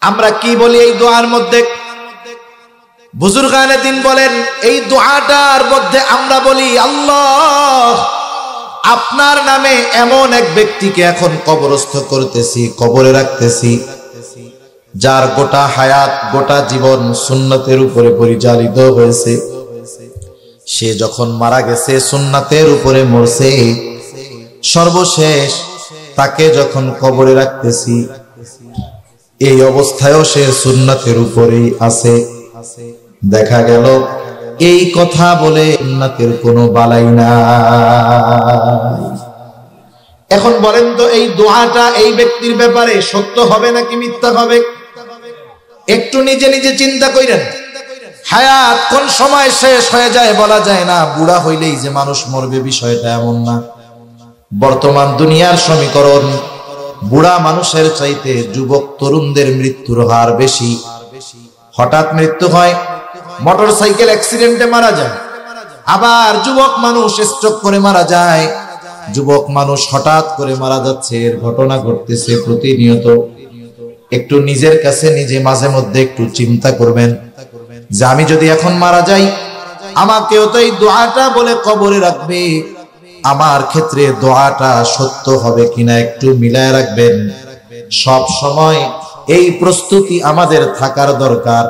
আমরা কি বলি এই দোয়ার মধ্যে? বুজুর্গানে দিন বলেন, এই দোয়াটার মধ্যে আমরা বলি, আল্লাহ আপনার নামে এমন এক ব্যক্তিকে এখন কবরস্থ করতেছি, কবরে রাখতেছি, যার গোটা হায়াত, গোটা জীবন সুন্নতের উপরে পরিচালিত হয়েছে। সে যখন মারা গেছে সুন্নাতের উপরে মরছে, সর্বশেষ তাকে যখন কবরে রাখতেছি, এই অবস্থায়ও সে সুন্নাতের উপরেই আছে। দেখা গেল এই কথা বলে সুন্নাতের কোনো বালাই নাই। এখন বলেন তো, এই দোয়াটা এই ব্যক্তির ব্যাপারে সত্য হবে নাকি মিথ্যা হবে? একটু নিজে নিজে চিন্তা করেন। হায়াত কোন সময় শেষ হয়ে যায় বলা যায় না। বুড়া হইলেই যে মানুষ মরবে বিষয়টা এমন না। বর্তমান দুনিয়ার সমীকরণ, বুড়া মানুষের চাইতে যুবক তরুণদের মৃত্যুর হার বেশি। হঠাৎ মৃত্যু হয়, মোটরসাইকেল অ্যাক্সিডেন্টে মারা যায়। আবার যুবক মানুষ স্ট্রোক করে মারা যায়। যুবক মানুষ হঠাৎ করে মারা যাচ্ছে, এর ঘটনা ঘটতেছে প্রতিনিয়ত। একটু নিজের কাছে নিজে মাঝে মধ্যে একটু চিন্তা করবেন যে আমি যদি এখন মারা যাই, আমাকেও তো এই দোয়াটা বলে কবরে রাখবে। আমার ক্ষেত্রে দোয়াটা সত্য হবে কিনা একটু মিলায় রাখবেন। সব সময় এই প্রস্তুতি আমাদের থাকার দরকার।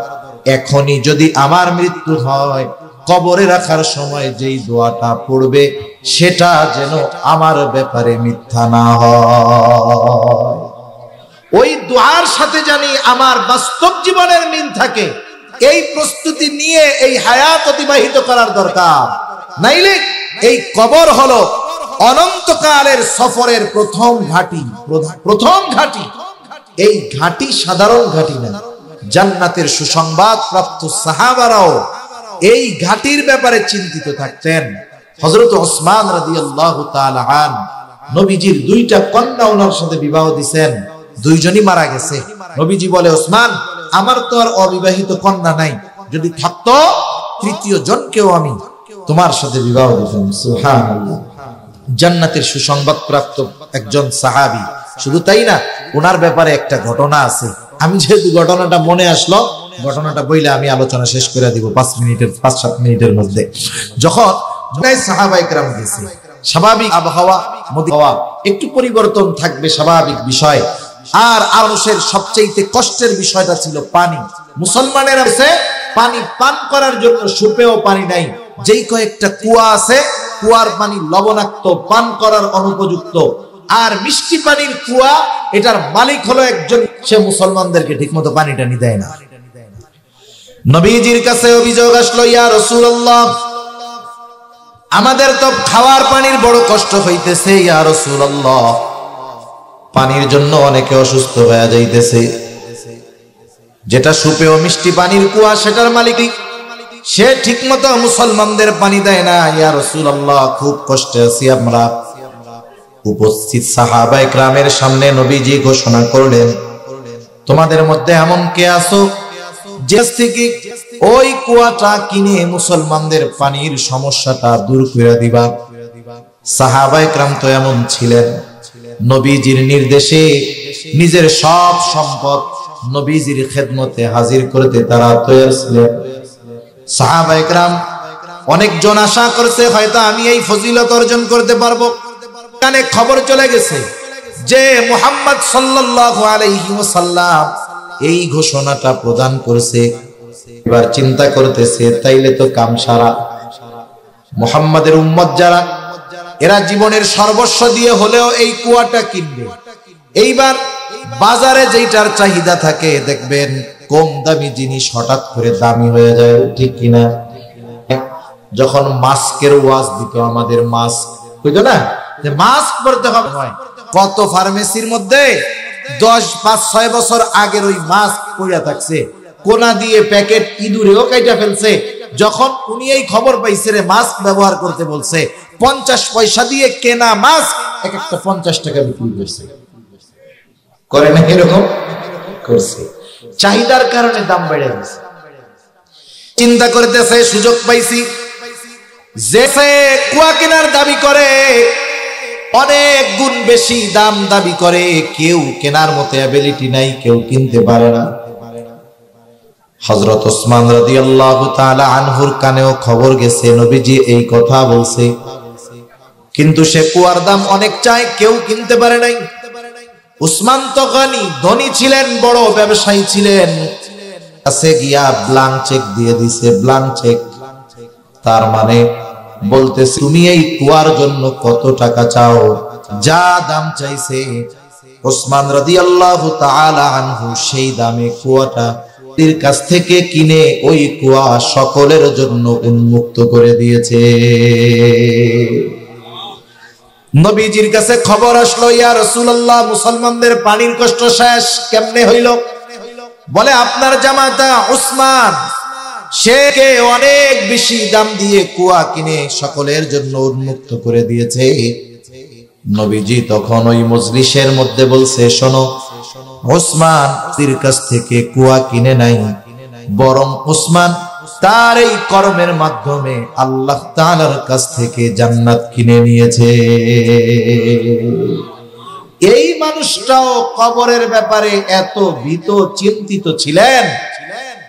এখনই যদি আমার মৃত্যু হয়, কবরে রাখার সময় যেই দোয়াটা পড়বে সেটা যেন আমার ব্যাপারে মিথ্যা না হয়। ওই দোয়ার সাথে জানি আমার বাস্তব জীবনের মিল থাকে। এই প্রস্তুতি নিয়ে এই হায়াত অতিবাহিত করার দরকার। নাইলে এই কবর হলো অনন্তকালের সফরের প্রথম ঘাঁটি। প্রথম ঘাঁটি। এই ঘাঁটি সাধারণ ঘাঁটি না, জান্নাতের সুসংবাদ প্রাপ্ত সাহাবারাও এই ঘাটির ব্যাপারে চিন্তিত থাকতেন। হযরত ওসমান রাদিয়াল্লাহু তাআলা আন নবীজির দুইটা কন্যা ওনার সাথে বিবাহ দিবেন, দুইজনই মারা গেছে। নবীজি বলে, ওসমান, আমার তো আর অবিবাহিত কন্যা নাই, যদি থাকতো তৃতীয় জনকেও আমি তোমার সাথে বিবাহ দিতাম। সুবহানাল্লাহ। জান্নাতের সুসংবাদ প্রাপ্ত একজন সাহাবী। শুধু তাই না, ওনার ব্যাপারে একটা ঘটনা আছে। আমি যেহেতু ঘটনাটা মনে আসলো, ঘটনাটা বইলে আমি আলোচনা শেষ করে দিব 5-7 মিনিটের মধ্যে। যখন সাহাবায়ে কেরাম গেছে, স্বাভাবিক আবহাওয়া, মদিনা একটু পরিবর্তন থাকবে, স্বাভাবিক বিষয়। আর মানুষের সবচেয়ে কষ্টের বিষয়টা ছিল পানি। মুসলমানের কাছে পানি পান করার জন্য সুপেয় পানি নাই। যেই কয়েকটা কুয়া আছে, কুয়ার পানি লবণাক্ত, পান করার অনুপযুক্ত। আর মিষ্টি পানির কুয়া, এটার মালিক হলো একজন, সে মুসলমানদেরকে ঠিকমতো পানিটা দেয় না। নবীজির কাছে অভিযোগ আসলো, ইয়া রাসূলুল্লাহ, আমাদের তো খাওয়ার পানির বড় কষ্ট হইতেছে, ইয়া রাসূলুল্লাহ, পানির জন্য অনেকে অসুস্থ হয়ে যাইতেছে। যেটা সুপেয় মিষ্টি পানির কুয়া, সেটার মালিক সে ঠিকমতো মুসলমানদের পানি দেয় না, ইয়া রাসূলুল্লাহ, খুব কষ্টে আছি আমরা। উপস্থিত সাহাবায়ে কেরামের সামনে নবীজি ঘোষণা করলেন, তোমাদের মধ্যে এমন কে আছো যে থেকে ওই কুয়াটা কিনে মুসলমানদের পানির সমস্যাটা দূর করে দিবা? সাহাবায়ে কেরাম তো এমন ছিলেন, নবীজির নির্দেশে নিজের সব সম্পদ নবীজির খেদমতে হাজির করতে তারা তৈরি ছিলেন। সাহাবায়ে কেরাম অনেকজন আশা করছে হয়তো আমি এই ফজিলত অর্জন করতে পারবো। কানে খবর চলে গেছে যে মুহাম্মদ সাল্লাল্লাহু আলাইহি ওয়াসাল্লাম এই ঘোষণাটা প্রদান করেছে। এবার চিন্তা করতেছে, তাইলে তো কাম সারা। মুহাম্মাদের উম্মত যারা, এরা জীবনের সর্বস্ব দিয়ে হলেও এই কুয়াটা কিনবে। এইবার বাজারে যেটার চাহিদা থাকে, দেখবেন কম দামি জিনিস হঠাৎ করে দামি হয়ে যায়, ঠিক কিনা? যখন মাস্কের ওয়াজ দিত, আমাদের মাস্ক বুঝতো না, যে মাস্ক পরতে হবে, কত ফার্মেসির মধ্যে 10-5-6 বছর আগের ওই মাস্ক পড়া থাকছে, কোনা দিয়ে প্যাকেট ইঁদুরেও কাইটা ফেলছে। যখন উনি এই খবর পাইছে রে মাস্ক ব্যবহার করতে বলছে, 50 পয়সা দিয়ে কেনা মাস্ক এক একটা 50 টাকা বিক্রি করছে। করে না এরকম করছে, চাহিদার কারণে দাম বেড়ে গেছে। চিন্তা করতেছে, সুযোগ পাইছি, যে কুয়া কেনার দাবি করে, অনেক গুণ বেশি দাম দাবি করে, কেউ কেনার মতো অ্যাবিলিটি নাই, কেউ কিনতে পারে না। হযরত ওসমান রাদিয়াল্লাহু তাআলা আনহুর কানেও খবর গেছে নবীজি এই কথা বলছে, কিন্তু সে কুয়ার দাম অনেক চায়, কেউ কিনতে পারে নাই। উসমান তো ধনী ছিলেন, বড় ব্যবসায়ী ছিলেন, কাছে গিয়া ব্ল্যাঙ্ক চেক দিয়ে দিছে, ব্ল্যাঙ্ক চেক। তার মানে বলতেছে, তুমি এই কুয়ার জন্য কত টাকা চাও? যা দাম চাইছে ওসমান রাদিয়াল্লাহু তাআলা আনহু সেই দামে কুয়াটা এর কাছ থেকে কিনে ওই কুয়া সকলের জন্য উন্মুক্ত করে দিয়েছে। নবীজির কাছে খবর আসলো, ইয়া রাসূলুল্লাহ, মুসলমানদের পানির কষ্ট শেষ, কেমনে হইল? বলে, আপনার জামাতা উসমান সে অনেক বেশি দাম দিয়ে কুয়া কিনে সকলের জন্য উন্মুক্ত করে দিয়েছে। নবীজি তখন ওই মজলিসের মধ্যে বলছে, শোনো, ওসমান এর কাছ থেকে কুয়া কিনে নাই, বরং ওসমান তার এই কর্মের মাধ্যমে আল্লাহ তাআলার কাছ থেকে জান্নাত কিনে নিয়েছে। এই মানুষটাও কবরের ব্যাপারে এত ভীত চিন্তিত ছিলেন,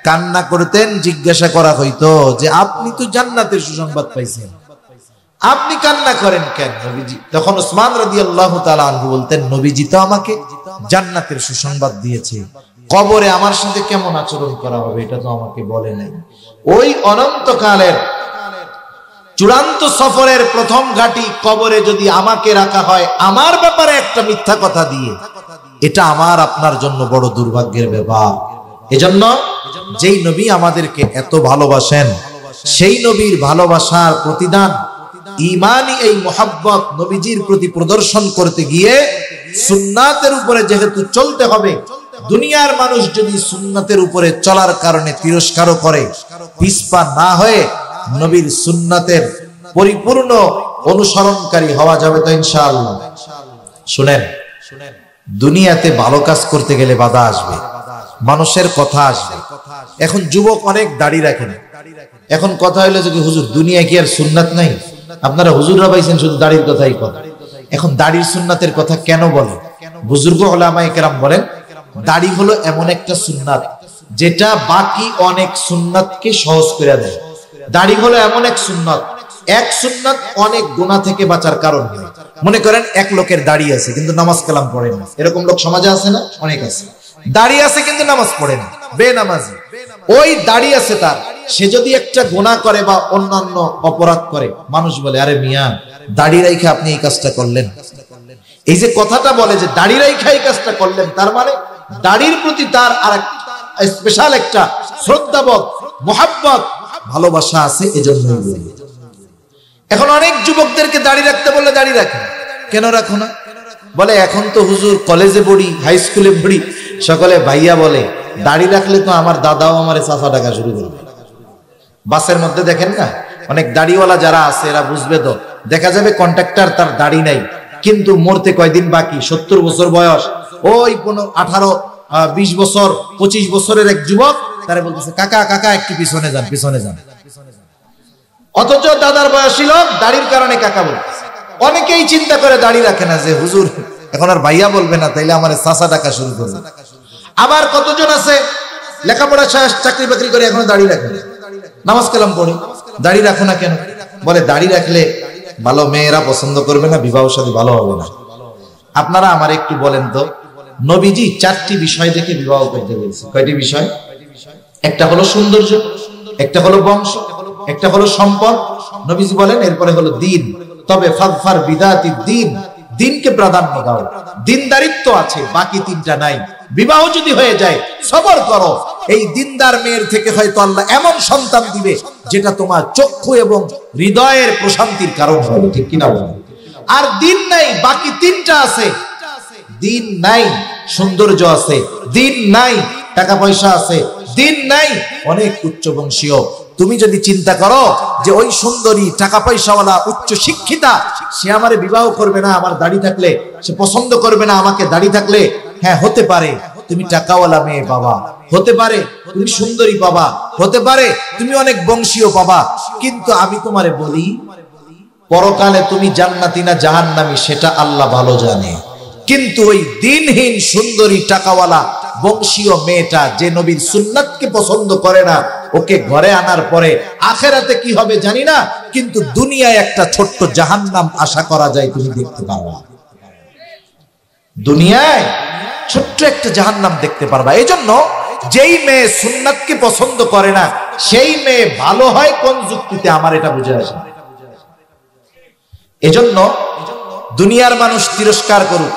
কান্না করতেন। জিজ্ঞাসা করা হইতো যে আপনি তো জান্নাতের সুসংবাদ পাইছেন, আপনি কান্না করেন কেন? নবীজি তখন ওসমান রাদিয়াল্লাহু তাআলা আনহু বলতেন, নবীজি তো আমাকে জান্নাতের সুসংবাদ দিয়েছে, কবরে আমার সাথে কেমন আচরণ করা হবে এটা তো আমাকে বলে নাই। ওই অনন্তকালের চূড়ান্ত সফরের প্রথম ঘাটি কবরে যদি আমাকে রাখা হয় আমার ব্যাপারে একটা মিথ্যা কথা দিয়ে, এটা আমার আপনার জন্য বড় দুর্ভাগ্যের ব্যাপার। এজন্য যেই নবী আমাদেরকে এত ভালোবাসেন, সেই নবীর ভালোবাসার প্রতিদান ঈমানি এই মুহাব্বত নবীজির প্রতি প্রদর্শন করতে গিয়ে সুন্নাতের উপরে যেহেতু চলতে হবে, দুনিয়ার মানুষ যদি সুন্নাতের উপরে চলার কারণে তিরস্কারও করে, পিছপা না হয়ে নবীর সুন্নাতের পরিপূর্ণ অনুসরণকারী হওয়া যাবে তো ইনশাআল্লাহ। শুনেন, দুনিয়াতে ভালো কাজ করতে গেলে বাধা আসবে, মানুষের কথা আসবে। এখন যুবক অনেক দাড়ি রাখেন। এখন কথা হইলো যে হুজুর দুনিয়া কি আর সুন্নাত নাই? আপনারা হুজুররা পাইছেন শুধু দাড়ির কথাই কথা। এখন দাড়ির সুন্নাতের কথা কেন বলে? বুজুর্গ উলামায়ে কেরাম বলেন, দাড়ি হলো এমন একটা সুন্নাত যেটা বাকি অনেক সুন্নাতকে সহজ করে দেয়। দাড়ি হলো এমন এক সুন্নাত, এক সুন্নাত অনেক গুনাহ থেকে বাঁচার কারণ হয়। মনে করেন এক লোকের দাড়ি আছে কিন্তু নামাজ কালাম পড়ে না, এরকম লোক সমাজে আছে না? অনেক আছে। দাড়ি আছে কিন্তু নামাজ পড়ে না, বেনামাজি। ওই দাড়ি আছে তার, সে যদি একটা গুনাহ করে বা অন্যান্য অপরাধ করে, মানুষ বলে আরে মিয়া দাড়ি রাইখা আপনি এই কাজটা করলেন। এই যে কথাটা বলে যে দাড়ি রাইখা এই কাজটা করলেন, তার মানে দাড়ির প্রতি তার আর স্পেশাল একটা শ্রদ্ধাবোধ, মোহাব্বত, ভালোবাসা আছে, এজন্যই বলি। এখন অনেক যুবকদেরকে দাড়ি রাখতে বললে দাড়ি রাখে, কেন রাখো না? বলে এখন তো হুজুর কলেজে পড়ি, হাই স্কুলে পড়ি, সকলে ভাইয়া বলে, দাড়ি রাখলে তো আমার দাদাও আমার চাচা ডাকা শুরু করবে। বাসের মধ্যে দেখেন না অনেক দাড়িওয়ালা যারা আছে এরা বুঝবে তো, দেখা যাবে কন্ট্রাক্টর তার দাড়ি নাই কিন্তু মরতে কয়দিন বাকি, 70 বছর বয়স, ওই 20 বছর 25 বছরের এক যুবক তারা বলতেছে কাকা কাকা একটু পিছনে যান, পিছনে যান। অথচ দাদার বয়সী লোক দাড়ির কারণে কাকা বলতেছে। অনেকেই চিন্তা করে দাড়ি রাখে না যে হুজুর এখন আর ভাইয়া বলবে না, তাইলে আমার চাচা ডাকা শুরু করবে। আবার কতজন আছে লেখাপড়া শেষ, চাকরি বাকরি করে এখনো দাড়ি রাখে, নামাজ কালাম পড়ে, দাড়ি রাখো না কেন? বলে দাড়ি রাখলে ভালো মেয়েরা পছন্দ করবে না, বিবাহ শাদী ভালো হবে না। আপনারা আমার একটু বলেন তো, নবীজি 4টি বিষয় দেখে বিবাহ করতে বলেছে। কয়টি বিষয়? একটা হলো সৌন্দর্য, একটা হলো বংশ, একটা হলো সম্পদ। নবীজি বলেন এরপরে হলো দিন, তবে ফাগফার বিদাতি দিন, দিনকে প্রাধান্য দাও। দিনদারিত্ব আছে, বাকি 3টা নাই। বিবাহ যদি হয়ে যায় সবর করো, এই দিনদার মেয়ের থেকে হয়তো আল্লাহ এমন সন্তান দিবে যেটা তোমার চক্ষু এবং হৃদয়ের প্রশান্তির কারণ হবে, ঠিক কিনা বলেন? আর দিন নাই, বাকি 3টা আছে। দিন নাই, সৌন্দর্য আছে। দিন নাই, টাকা পয়সা আছে। দিন নাই, অনেক উচ্চ বংশীয়। তুমি যদি চিন্তা করো যে ওই সুন্দরী টাকা পয়সাওয়ালা উচ্চ শিক্ষিতা সে আমারে বিবাহ করবে না আমার দাড়ি থাকলে, সে পছন্দ করবে না আমাকে দাড়ি থাকলে, হ্যাঁ হতে পারে তুমি টাকাওয়ালা মেয়ে বাবা, হতে পারে তুমি সুন্দরী বাবা, হতে পারে তুমি অনেক বংশীয় বাবা, কিন্তু আমি তোমারে বলি পরকালে তুমি জান্নাতি না জাহান্নামী সেটা আল্লাহ ভালো জানে। কিন্তু ওই দিনহীন সুন্দরী টাকাওয়ালা বংশীয় মেয়েটা যে নবীর সুন্নাতকে পছন্দ করে না, ওকে ঘরে আনার পরে আখেরাতে কি হবে জানি না, কিন্তু দুনিয়ায় একটা ছোট্ট জাহান্নাম আশা করা যায়, তুমি দেখতে পারবা। দুনিয়ায় ছোট্ট একটা জাহান্নাম দেখতে পারবা। এই জন্য যেই মেয়ে সুন্নাতকে পছন্দ করে না সেই মেয়ে ভালো হয় কোন যুক্তিতে, আমার এটা বুঝে আসে। এজন্য দুনিয়ার মানুষ তিরস্কার করুক,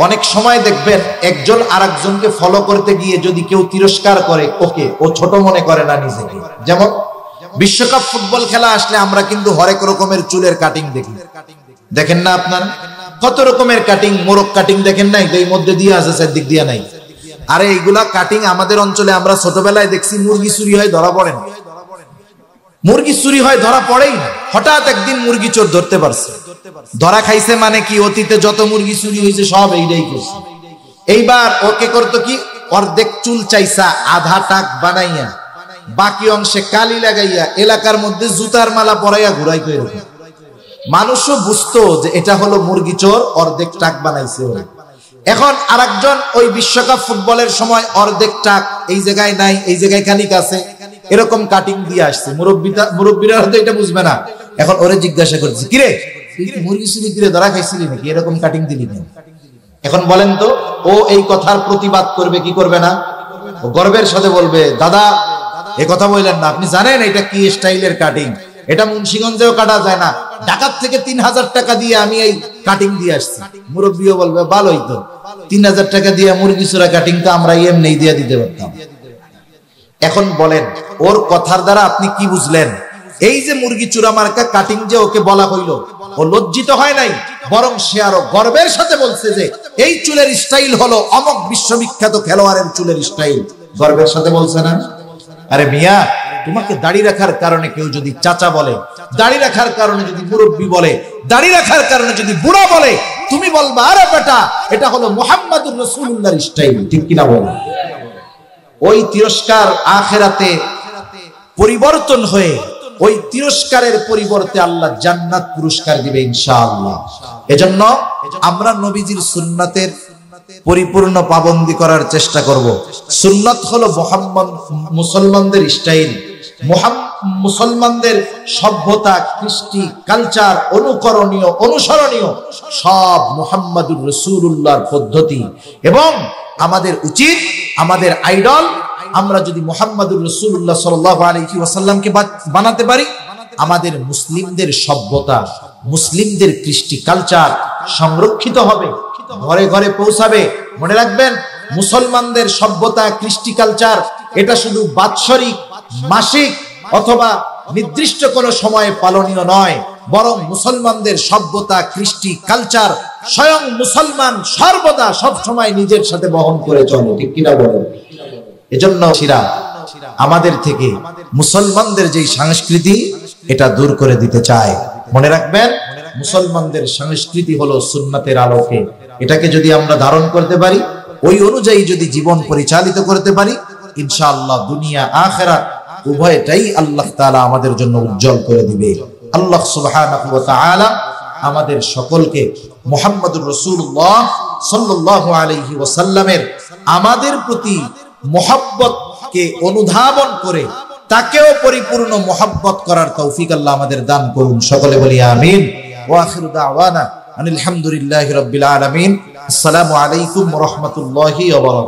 অনেক সময় দেখবেন একজন আরেকজনকে ফলো করতে গিয়ে যদি কেউ তিরস্কার করে ওকে, ও ছোট মনে করে না নিজেকে। যেমন বিশ্বকাপ ফুটবল খেলা আসলে আমরা কিন্তু হরেক রকমের চুলের কাটিং দেখি, দেখেন না আপনারা? কত রকমের কাটিং, মোরগ কাটিং দেখেন নাই? এই মধ্যে দিয়ে আছে, চারদিক দিয়া নাই। আরে এইগুলা কাটিং আমাদের অঞ্চলে আমরা ছোটবেলায় দেখছি মুরগি চুরি হয় ধরা পড়ে না, মুরগি চুরি হয় ধরা পড়েই না। হঠাৎ একদিন মুরগি চোর ধরতে পারছে, ধরা খাইছে মানে কি অতীতে যত মুরগি চুরি হয়েছে সব এইটাই করছে। এইবার ওকে করতো কি, অর্ধেক চুল চাইছা আধা টাক বানাইয়া বাকি অংশে কালি লাগাইয়া এলাকার মধ্যে জুতার মালা পরাইয়া ঘুরাই করে রেখে, মানুষও বুঝতো যে এটা হলো মুরগি চোর, অর্ধেক টাক বানাইছে ওরা। এখন আরেকজন ওই বিশ্বকাপ ফুটবলের সময় অর্ধেক টাক এই জায়গায় নাই, এই জায়গায় খানিক আছে, এরকম কাটিং দিয়ে আসছে। মুরব্বীরা হয়তো এটা বুঝবে না। এখন ওরে জিজ্ঞাসা করছে, কিরে মুরগি চুরি কিরে ধরা খাইছিলি নাকি, এরকম কাটিং দিলি কেন? এখন বলেন তো ও এই কথার প্রতিবাদ করবে কি করবে না? ও গর্বের সাথে বলবে, দাদা এ কথা বললেন না, আপনি জানেন এটা কি স্টাইলের কাটিং, এটা মুন্সিগঞ্জেও কাটা যায় না, ঢাকা থেকে 3000 টাকা দিয়ে আমি এই কাটিং দিয়ে আসছি। মুরব্বীও বলবে ভালোই তো, 3000 টাকা দিয়ে মুরগি চোরা কাটিং তো আমরা এমনি দিয়ে দিতে পারতাম। এখন বলেন ওর কথার দ্বারা আপনি কি বুঝলেন? এই যে মুরগি চূড়া মার্কা কাটিং যে ওকে বলা হইল, ও লজ্জিত হয় নাই, বরং সে আরো গর্বের সাথে বলছে যে এই চুলের স্টাইল হলো অমক বিশ্ববিখ্যাত খেলোয়াড়ের চুলের স্টাইল। গর্বের সাথে বলছে না? আরে মিয়া, তোমাকে দাড়ি রাখার কারণে কেউ যদি চাচা বলে, দাড়ি রাখার কারণে যদি মুরব্বী বলে, দাড়ি রাখার কারণে যদি বুড়া বলে, তুমি বলবা আরে বেটা এটা হলো মুহাম্মাদুর রাসূলুল্লাহর স্টাইল। ঠিক কিনা বলো? ওই তিরস্কার আখিরাতে পরিবর্তন হয়ে ওই তিরস্কারের পরিবর্তে আল্লাহ জান্নাত পুরস্কার দিবে ইনশাআল্লাহ। এজন্য আমরা নবীজির সুন্নাতের পরিপূর্ণ পাবন্দি করার চেষ্টা করব। সুন্নাত হলো মুসলমানদের স্টাইল, মুসলমানদের সভ্যতা, কৃষ্টি, কালচার, অনুকরণীয়, অনুসরণীয় সব মুহাম্মাদুর রাসূলুল্লাহর পদ্ধতি। এবং আমাদের উচিত, আমাদের আইডল আমরা যদি মুহাম্মাদুর রাসূলুল্লাহ সাল্লাল্লাহু আলাইহি ওয়াসাল্লামকে বানাতে পারি, আমাদের মুসলিমদের সভ্যতা, মুসলিমদের কৃষ্টি কালচার সংরক্ষিত হবে, ঘরে ঘরে পৌঁছাবে। মনে রাখবেন, মুসলমানদের সভ্যতা, কৃষ্টি কালচার এটা শুধু বাৎসরিক, মাসিক অথবা নির্দিষ্ট কোনো সময়ে পালনীয় নয়, বরং মুসলমানদের সভ্যতা, কৃষ্টি কালচার স্বয়ং মুসলমান সর্বদা সব সময় নিজের সাথে বহন করে চলে। ঠিক কিনা বলেন? এজন্য আমাদের থেকে মুসলমানদের যে সংস্কৃতি এটা দূর করে দিতে চায়। মনে রাখবেন, মুসলমানদের সংস্কৃতি হলো সুন্নাতের আলোকে। এটাকে যদি আমরা ধারণ করতে পারি, ওই অনুযায়ী যদি জীবন পরিচালিত করতে পারি, ইনশাআল্লাহ দুনিয়া আখিরাত উভয়টাই আল্লাহ তাআলা আমাদের জন্য উজ্জ্বল করে দিবে। আল্লাহ সুবহানাহু ওয়া তাআলা আমাদের সকলকে মুহাম্মাদুর রাসূলুল্লাহ সাল্লাল্লাহু আলাইহি ওয়াসাল্লামের আমাদের প্রতি মুহাব্বতকে অনুধাবন করে তাকেও পরিপূর্ণ মুহাব্বত করার তৌফিক আল্লাহ আমাদের দান করুন। সকলে বলি আমিন। ওয়া আখিরু দাওয়ানা আলহামদুলিল্লাহি রাব্বিল আলামিন। আসসালামু আলাইকুম ওয়া রাহমাতুল্লাহি ওয়া বারাকাতুহু।